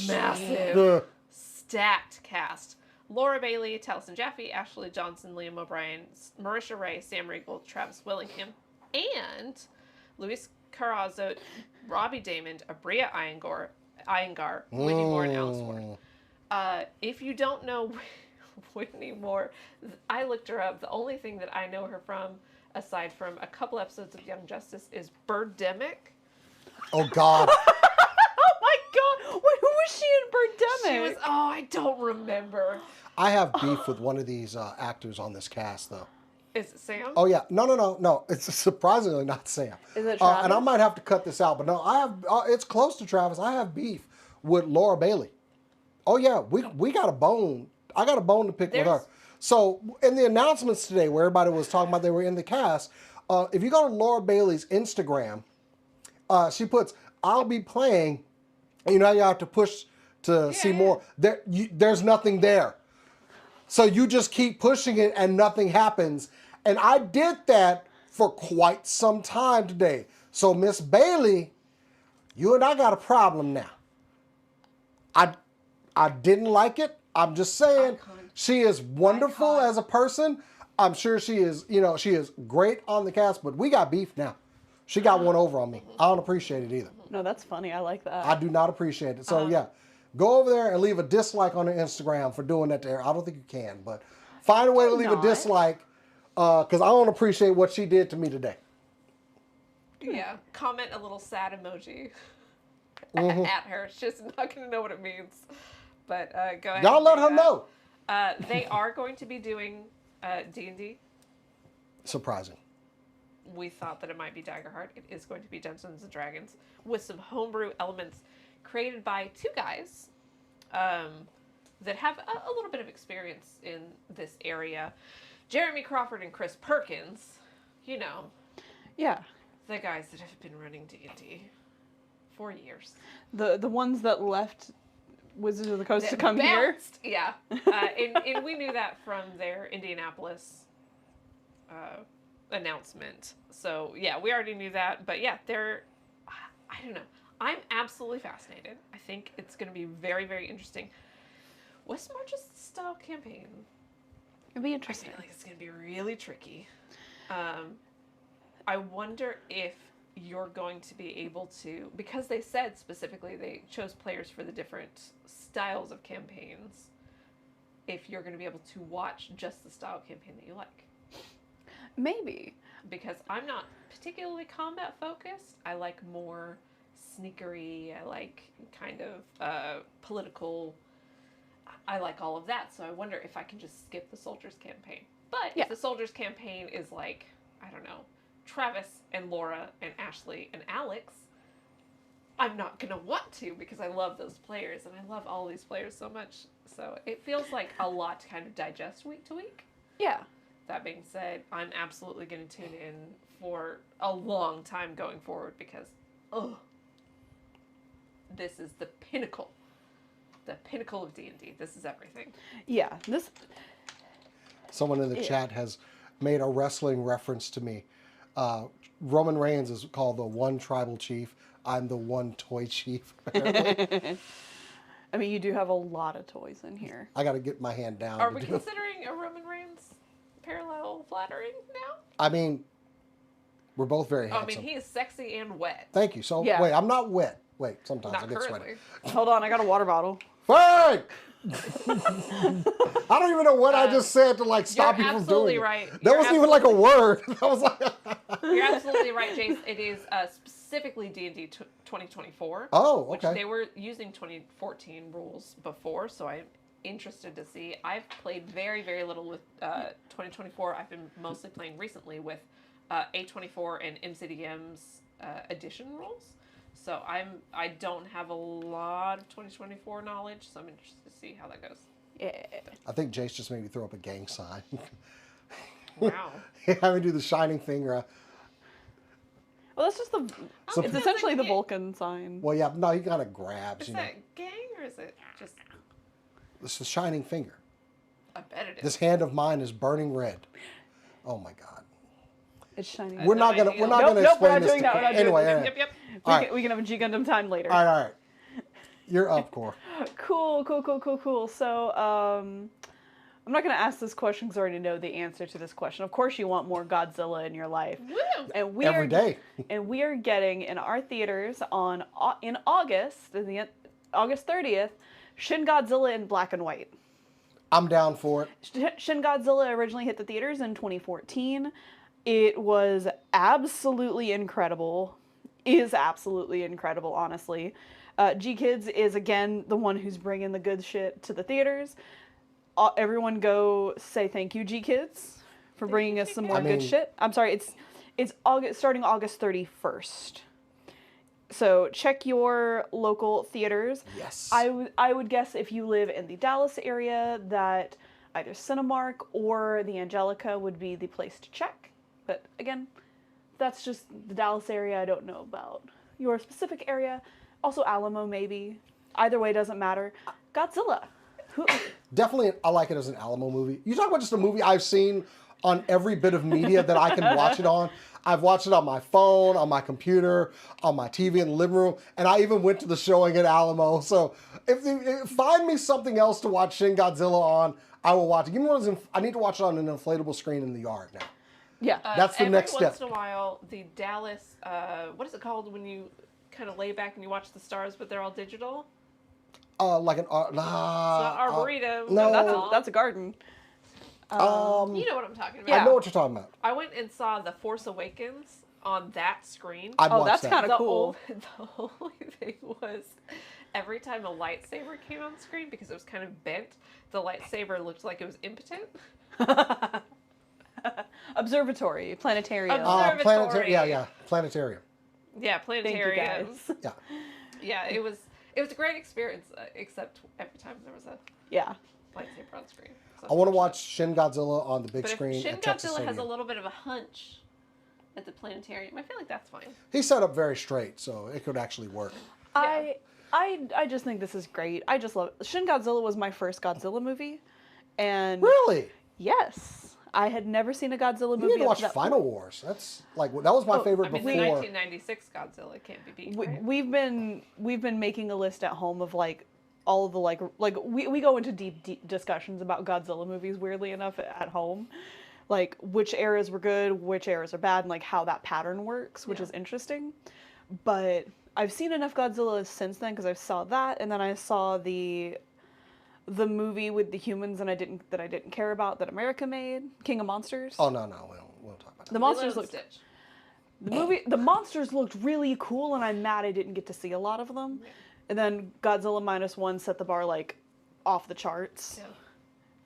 massive, stacked cast. Laura Bailey, Taliesin Jaffe, Ashley Johnson, Liam O'Brien, Marisha Ray, Sam Riegel, Travis Willingham, and Luis Carrazzo, Robbie Damon, Abria Iyengar, Whitney Moore, and Alice Ward. If you don't know Whitney Moore, I looked her up. The only thing that I know her from, aside from a couple episodes of Young Justice, is Birdemic. Oh, God. Oh, my God. Wait, who was she in Birdemic? She was, I don't remember. I have beef with one of these actors on this cast, though. Is it Sam? Oh, yeah. No. It's surprisingly not Sam. Is it Travis? And I might have to cut this out, but no, I have. It's close to Travis. I have beef with Laura Bailey. Oh, yeah. We got a bone. I got a bone to pick with her. So, in the announcements today, where everybody was talking about they were in the cast, if you go to Laura Bailey's Instagram, she puts, I'll be playing, you know, you have to push to see more. There's nothing there. So you just keep pushing it and nothing happens. And I did that for quite some time today. So Miss Bailey, you and I got a problem now. I didn't like it. I'm just saying, she is wonderful as a person. I'm sure she is, she is great on the cast, but we got beef now. She got one over on me. I don't appreciate it either. No, that's funny. I like that. I do not appreciate it. So yeah, go over there and leave a dislike on her Instagram for doing that to her. I don't think you can, but find a way to leave a dislike because I don't appreciate what she did to me today. Yeah, comment a little sad emoji Mm-hmm. at her. She's not going to know what it means. But go ahead. Y'all and let do her that. know. They are going to be doing D&D. Surprising. We thought that it might be Daggerheart. It is going to be Dungeons & Dragons with some homebrew elements created by two guys that have a little bit of experience in this area. Jeremy Crawford and Chris Perkins, you know, Yeah. the guys that have been running D&D for years. The ones that left Wizards of the Coast to come here. Yeah. And we knew that from their Indianapolis announcement. So, yeah, we already knew that. But, yeah, I don't know. I'm absolutely fascinated. I think it's going to be very, very interesting. West March's style campaign. It'll be interesting. I feel like it's going to be really tricky. I wonder if you're going to be able to, because they said specifically they chose players for the different styles of campaigns, if you're going to be able to watch just the style campaign that you like. Maybe. Because I'm not particularly combat focused. I like more sneakery. I like kind of political. I like all of that. So I wonder if I can just skip the Soldiers campaign. But if the Soldiers campaign is like, I don't know, Travis and Laura and Ashley and Alex, I'm not going to want to because I love those players and I love all these players so much. So it feels like a lot to kind of digest week to week. Yeah. That being said, I'm absolutely going to tune in for a long time going forward because, this is the pinnacle of D&D. This is everything. Yeah. Someone in the chat has made a wrestling reference to me. Roman Reigns is called the one tribal chief. I'm the one toy chief, apparently. I mean, you do have a lot of toys in here. I got to get my hand down. Are we considering a Roman Reigns parallel flattering now? I mean, we're both very handsome. I mean, he is sexy and wet. Thank you. So, Yeah. wait, I'm not wet. Wait, sometimes Not I get currently. sweaty. Hold on, I got a water bottle. Frank! I don't even know what I just said to like stop you from doing it. Right. That wasn't even like a word. That was like. You're absolutely right, Jace. It is specifically D&D 2024. Oh, okay. Which they were using 2014 rules before, so I'm interested to see. I've played very, very little with 2024. I've been mostly playing recently with A24 and MCDM's edition rules. So I don't have a lot of 2024 knowledge, so I'm interested to see how that goes. Yeah. I think Jace just made me throw up a gang sign. Wow. Have me do the shining finger. Well, that's just it's essentially the Vulcan sign. Well, yeah, no, he kind of grabs, Is that gang or is it just... It's the shining finger. I bet it is. This hand of mine is burning red. Oh my God. It's shining. We're not gonna We're explain not this. doing that. We're not doing Anyway, that. anyway. Yep. We can have a G Gundam time later. All right. You're up, Cora. Cool. So, I'm not going to ask this question because I already know the answer to this question. Of course, you want more Godzilla in your life. Woo! And Every day. And we are getting in our theaters in August 30th, Shin Godzilla in black and white. I'm down for it. Shin Godzilla originally hit the theaters in 2014. It was absolutely incredible. Is absolutely incredible, honestly. G-Kids is, again, the one who's bringing the good shit to the theaters. Everyone go say thank you, G-Kids, for bringing us some more good shit. I'm sorry, it's starting August 31st. So check your local theaters. Yes. I would guess if you live in the Dallas area that either Cinemark or the Angelica would be the place to check. But again, that's just the Dallas area. I don't know about your specific area. Also Alamo, maybe. Either way, doesn't matter. Godzilla. Definitely, I like it as an Alamo movie. You talk about just a movie I've seen on every bit of media that I can watch it on. I've watched it on my phone, on my computer, on my TV in the living room, and I even went to the showing at Alamo. So if find me something else to watch Shin Godzilla on, I will watch it. Give me one of those. I need to watch it on an inflatable screen in the yard now. Yeah. That's the next step. Every once in a while, the Dallas, what is it called when you kind of lay back and you watch the stars, but they're all digital? Like an It's not arboretum. no. That's a garden. You know what I'm talking about. I know what you're talking about. I went and saw The Force Awakens on that screen. I'd watch that's that. kinda the cool. The only thing was, every time a lightsaber came on screen, because it was kind of bent, the lightsaber looked like it was impotent. Observatory, planetarium. Observatory. Planetarium. Yeah, Thank you planetarium. guys. Yeah. Yeah, it was a great experience, except every time there was a Yeah. lightsaber on screen. So I want to watch Shin Godzilla on the big But screen if Shin at Texas Godzilla has a Stadium. little bit of a hunch at the planetarium, I feel like that's fine. He's set up very straight, so it could actually work. I just think this is great. I just love it. Shin Godzilla was my first Godzilla movie, and Really? yes, I had never seen a Godzilla movie. You need to up watch to that Final point. Wars. That's like that was my favorite I mean, before. the 1996 Godzilla can't be beat. Right? We've been making a list at home of like all of the like we go into deep discussions about Godzilla movies, weirdly enough, at home, like which eras were good, which eras are bad, and like how that pattern works, which is interesting. But I've seen enough Godzilla since then, because I saw that, and then I saw the movie with the humans that I didn't care about, that America made, King of Monsters. Oh no, we don't talk about that. The monsters Lilo and looked Stitch. the monsters looked really cool, and I'm mad I didn't get to see a lot of them. And then Godzilla -1 set the bar like off the charts. Yeah.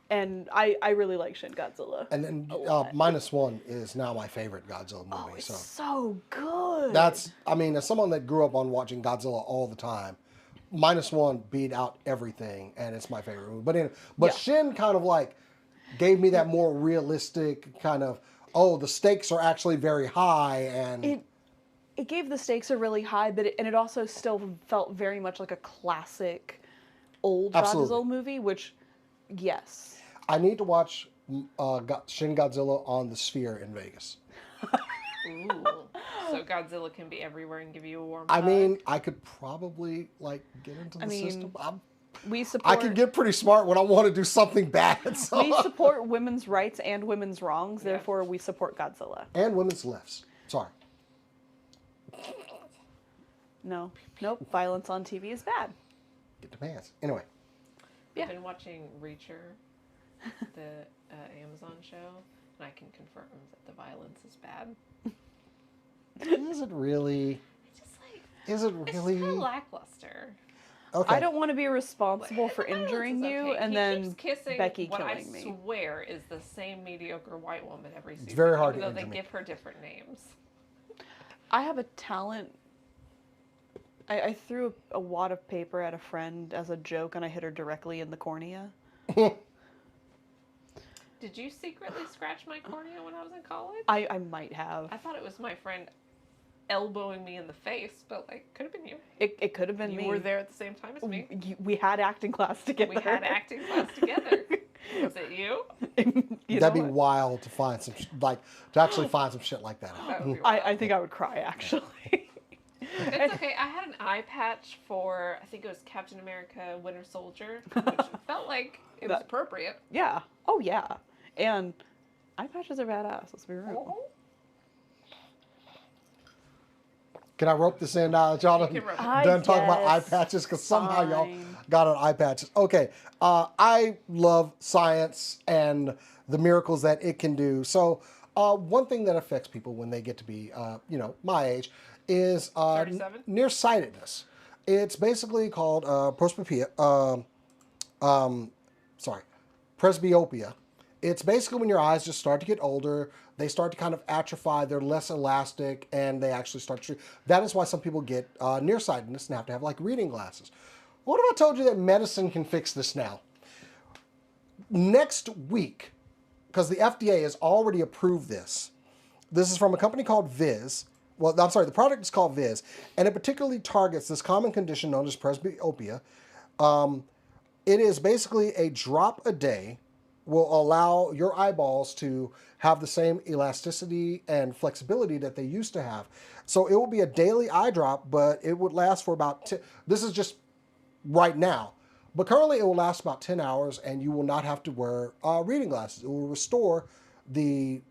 And I really like Shin Godzilla. And then -1 is now my favorite Godzilla movie. Oh, it's so so good. that's, I mean, as someone that grew up on watching Godzilla all the time, -1 beat out everything, and it's my favorite movie. But Yeah. Shin kind of like gave me that more realistic kind of, oh, the stakes are actually very high, and It gave the stakes a really high, but it also still felt very much like a classic old Absolutely. Godzilla movie, which, yes. I need to watch Shin Godzilla on the Sphere in Vegas. Ooh. So Godzilla can be everywhere and give you a warm I hug. mean, I could probably like get into the mean, system. We support I can get pretty smart when I want to do something bad. So. we support women's rights and women's wrongs, therefore we support Godzilla. And women's lifts. Sorry. No. Nope. Violence on TV is bad. Get the pants. Anyway. Yeah. I've been watching Reacher, the Amazon show, and I can confirm that the violence is bad. Is it really? It's just like, Is it it's really? kind of lackluster. Okay. I don't want to be responsible for The violence injuring is you okay. and He then keeps kissing Becky what killing I me. swear is the same mediocre white woman every season. very hard even to though they injure me. give her different names. I have a talent. I threw a wad of paper at a friend as a joke, and I hit her directly in the cornea. Did you secretly scratch my cornea when I was in college? I might have. I thought it was my friend elbowing me in the face, but like, could have been you. It could have been You me. were there at the same time as me. We had acting class together. We had acting class together. Was it you? You That'd be know what? wild to find some to actually find some shit like that. That would be I wild. think I would cry, actually. It's okay. I had an eye patch for, I think it was Captain America Winter Soldier, which felt like it was appropriate. Yeah. Oh, yeah. And eye patches are badass. Let's be real. Can I rope this in now that y'all can rope it. done talking about eye guess. patches? Because somehow y'all Fine. got on eye patches. Okay. I love science and the miracles that it can do. So one thing that affects people when they get to be, my age is 37? nearsightedness. It's basically called presbyopia. It's basically when your eyes just start to get older, they start to kind of atrophy, they're less elastic, and they actually start to... That is why some people get nearsightedness and have to have like reading glasses. What if I told you that medicine can fix this now? Next week, because the FDA has already approved this. This is from a company called Viz. Well, I'm sorry, the product is called Viz, and it particularly targets this common condition known as presbyopia. It is basically a drop a day will allow your eyeballs to have the same elasticity and flexibility that they used to have. So it will be a daily eye drop, but it would last for about, this is just right now, but currently it will last about 10 hours and you will not have to wear reading glasses. It will restore the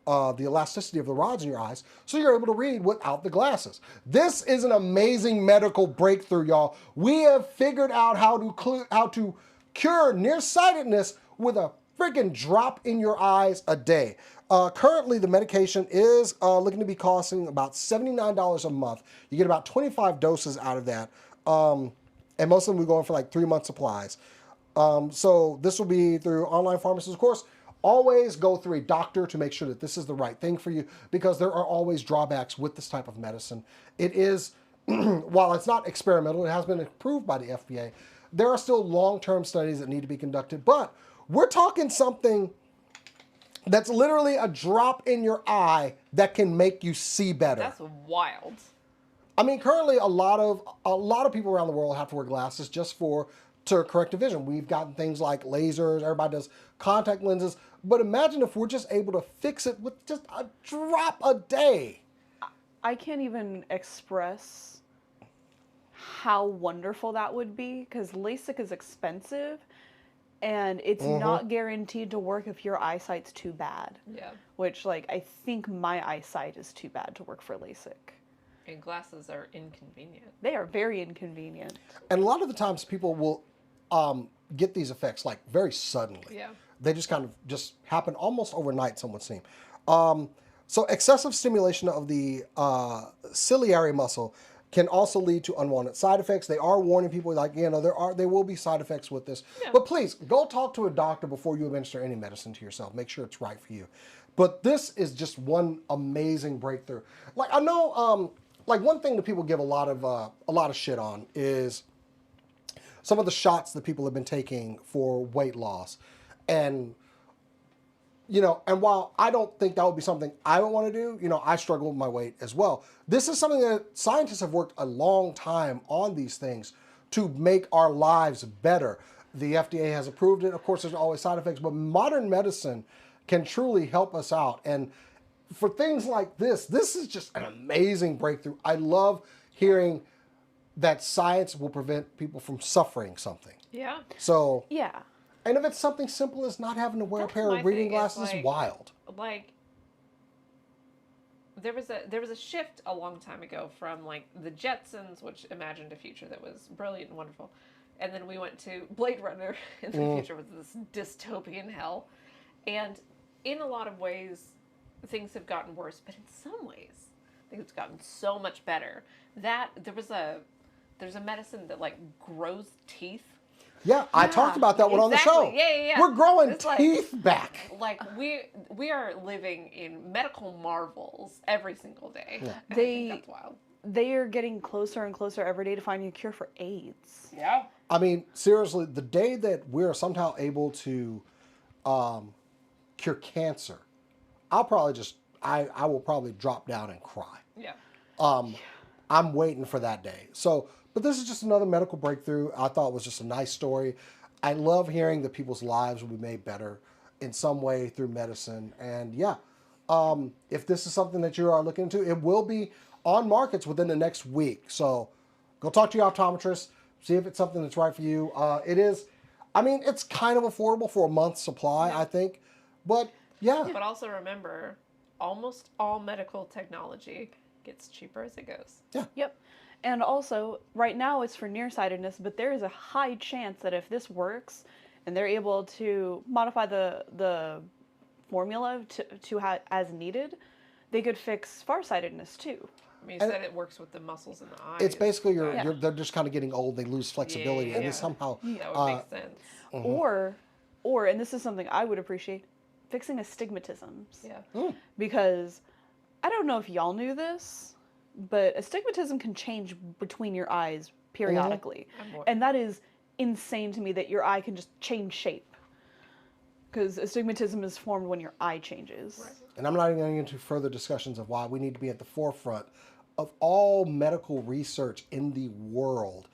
elasticity of the rods in your eyes, so you're able to read without the glasses. This is an amazing medical breakthrough, y'all. We have figured out how to cure nearsightedness with a freaking drop in your eyes a day. Currently, the medication is looking to be costing about $79 a month. You get about 25 doses out of that. And most of them we're going for like 3-month supplies. So this will be through online pharmacies, of course. Always go through a doctor to make sure that this is the right thing for you, because there are always drawbacks with this type of medicine. It is, while it's not experimental, it has been approved by the FDA. There are still long-term studies that need to be conducted, but we're talking something that's literally a drop in your eye that can make you see better. That's wild. I mean, currently a lot of people around the world have to wear glasses just to correct vision. We've gotten things like lasers, everybody does contact lenses, but imagine if we're just able to fix it with just a drop a day. I can't even express how wonderful that would be, because LASIK is expensive and it's not guaranteed to work if your eyesight's too bad. Yeah. Which, like, I think my eyesight is too bad to work for LASIK. And glasses are inconvenient. They are very inconvenient. And a lot of the times people will get these effects like very suddenly. Yeah. They just kind of just happen almost overnight, some would seem. So excessive stimulation of the ciliary muscle can also lead to unwanted side effects. They are warning people, like, there will be side effects with this. Yeah. But please, go talk to a doctor before you administer any medicine to yourself. Make sure it's right for you. But this is just one amazing breakthrough. Like, I know, like, one thing that people give a lot of shit on is some of the shots that people have been taking for weight loss. And, and while I don't think that would be something I would want to do, I struggle with my weight as well. This is something that scientists have worked a long time on these things to make our lives better. The FDA has approved it. Of course, there's always side effects, but modern medicine can truly help us out. And for things like this is just an amazing breakthrough. I love hearing that science will prevent people from suffering something. Yeah. So, yeah. And if it's something simple as not having to wear a pair of reading glasses, it's wild. Like, there was a shift a long time ago from, like, the Jetsons, which imagined a future that was brilliant and wonderful, and then we went to Blade Runner, and the future was this dystopian hell. And in a lot of ways, things have gotten worse, but in some ways, things have gotten so much better. That there's a medicine that, like, grows teeth. Yeah, I talked about that one on the show. Yeah. We're growing teeth back. Like, we are living in medical marvels every single day. Yeah. I think that's wild. They are getting closer and closer every day to finding a cure for AIDS. Yeah. I mean, seriously, the day that we're somehow able to cure cancer, I will probably drop down and cry. Yeah. I'm waiting for that day. So, but this is just another medical breakthrough. I thought it was just a nice story. I love hearing that people's lives will be made better in some way through medicine. And yeah, if this is something that you are looking into, it will be on markets within the next week. So go talk to your optometrist, see if it's something that's right for you. It is, I mean, it's kind of affordable for a month's supply, I think. But yeah. But also remember, almost all medical technology gets cheaper as it goes. Yeah. Yep. And also, right now it's for nearsightedness, but there is a high chance that if this works and they're able to modify the formula to as needed, they could fix farsightedness too. I mean, you said it works with the muscles in the eyes. It's basically they're just kind of getting old. They lose flexibility, and they somehow that would make sense. Or, and this is something I would appreciate, fixing astigmatisms. Yeah. Because I don't know if y'all knew this, but astigmatism can change between your eyes periodically. And that is insane to me, that your eye can just change shape. Because astigmatism is formed when your eye changes. Right. And I'm not even going into further discussions of why we need to be at the forefront of all medical research in the world,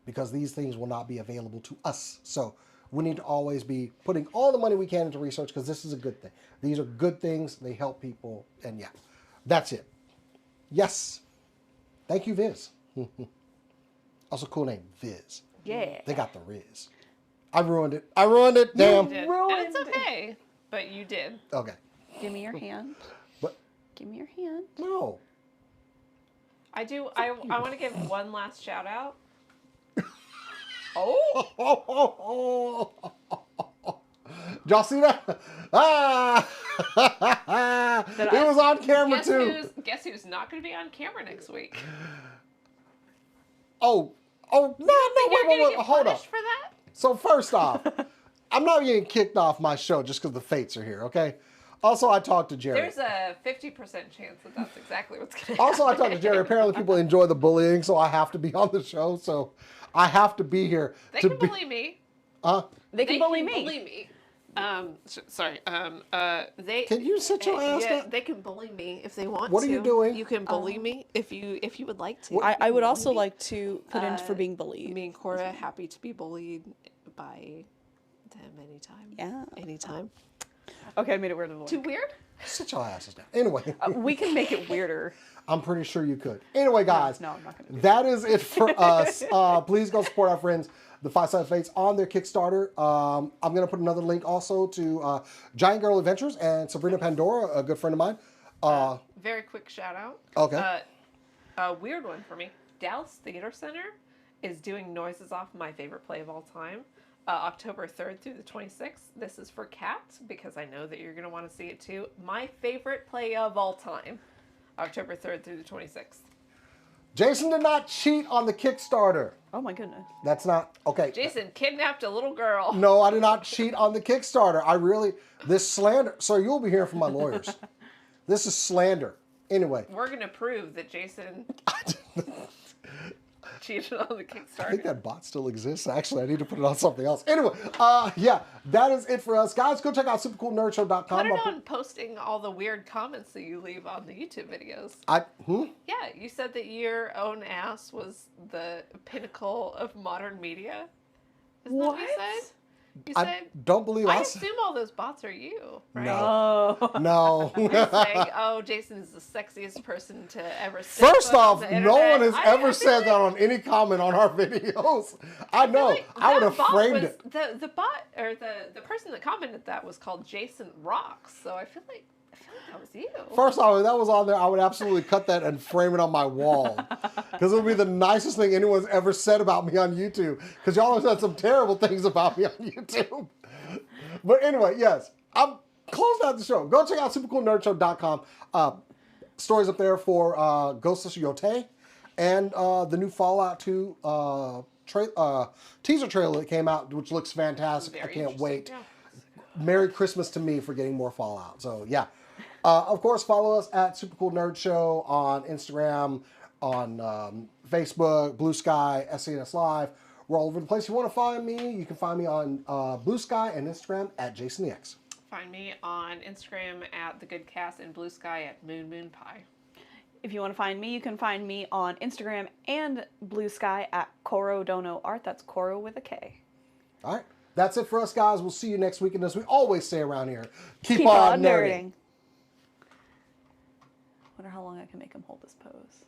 because these things will not be available to us. So we need to always be putting all the money we can into research, because this is a good thing. These are good things. They help people. And yeah, that's it. Yes. Thank you, Viz. Also, cool name, Viz. Yeah. They got the Riz. I ruined it. Damn. You did. Ruined And it's okay, but you did. Okay. Give me your hand. What? Give me your hand. No. I do. I want to give one last shout out. Oh. y'all see that? Ah! It was on camera too. Guess who's not going to be on camera next week? Oh, no, wait, hold up. For that? So first off, I'm not getting kicked off my show just because the Fates are here, okay? Also, I talked to Jerry. There's a 50% chance that that's exactly what's going to happen. Also, I talked to Jerry. Apparently, people enjoy the bullying, so I have to be on the show. So I have to be here. They can bully me. They can bully me. Bully me. Sorry. They Can you sit your ass down? They can bully me if they want to. What are you doing? You can bully me if you would like to. I would also like to put in for being bullied. Me and Cora happy to be bullied by them anytime. Yeah. Anytime. Okay, I made it weird. Too weird? Sit your asses down. Anyway. We can make it weirder. I'm pretty sure you could. Anyway, guys. No, I'm not going to. That is it for us. Please go support our friends, the Five Sided Fates, on their Kickstarter. I'm going to put another link also to Giant Girl Adventures and Sabrina Pandora, a good friend of mine. Very quick shout out. Okay. A weird one for me. Dallas Theater Center is doing Noises Off, my favorite play of all time. October 3rd through the 26th. This is for Kat, because I know that you're going to want to see it too. My favorite play of all time. October 3rd through the 26th. Jason did not cheat on the Kickstarter. Oh my goodness. That's not, okay. Jason kidnapped a little girl. No, I did not cheat on the Kickstarter. This slander, so you'll be hearing from my lawyers. This is slander. Anyway. We're going to prove that Jason cheated on the Kickstarter. I think that bot still exists. Actually, I need to put it on something else. Anyway, yeah, that is it for us. Guys, go check out supercoolnerdshow.com. Put it on posting all the weird comments that you leave on the YouTube videos. Yeah, you said that your own ass was the pinnacle of modern media. Isn't that what you said? You said, I don't believe I assume all those bots are you, right? No. Saying, oh, Jason is the sexiest person to ever step First off, on the no one internet. has ever said that on any comment on our videos. I know. I would have framed it. The bot, or the person that commented that was called Jason Rocks, so I feel like that was you. First off, if that was on there, I would absolutely cut that and frame it on my wall. Because it would be the nicest thing anyone's ever said about me on YouTube. Because y'all have said some terrible things about me on YouTube. But anyway, yes. I'm closing out the show. Go check out supercoolnerdshow.com. Stories up there for Ghost of Yote and the new Fallout 2 teaser trailer that came out, which looks fantastic. Very I can't wait. Yeah. Merry Christmas to me for getting more Fallout. So, yeah. Of course, follow us at Super Cool Nerd Show on Instagram, on Facebook, Blue Sky, SCNS Live. We're all over the place. If you want to find me, you can find me on Blue Sky and Instagram at JasonEX. Find me on Instagram at The Good Cast and Blue Sky at Moon Pie. If you want to find me, you can find me on Instagram and Blue Sky at Coro Dono Art. That's Coro with a K. All right. That's it for us, guys. We'll see you next week. And as we always say around here, keep on nerding. Wonder how long I can make him hold this pose.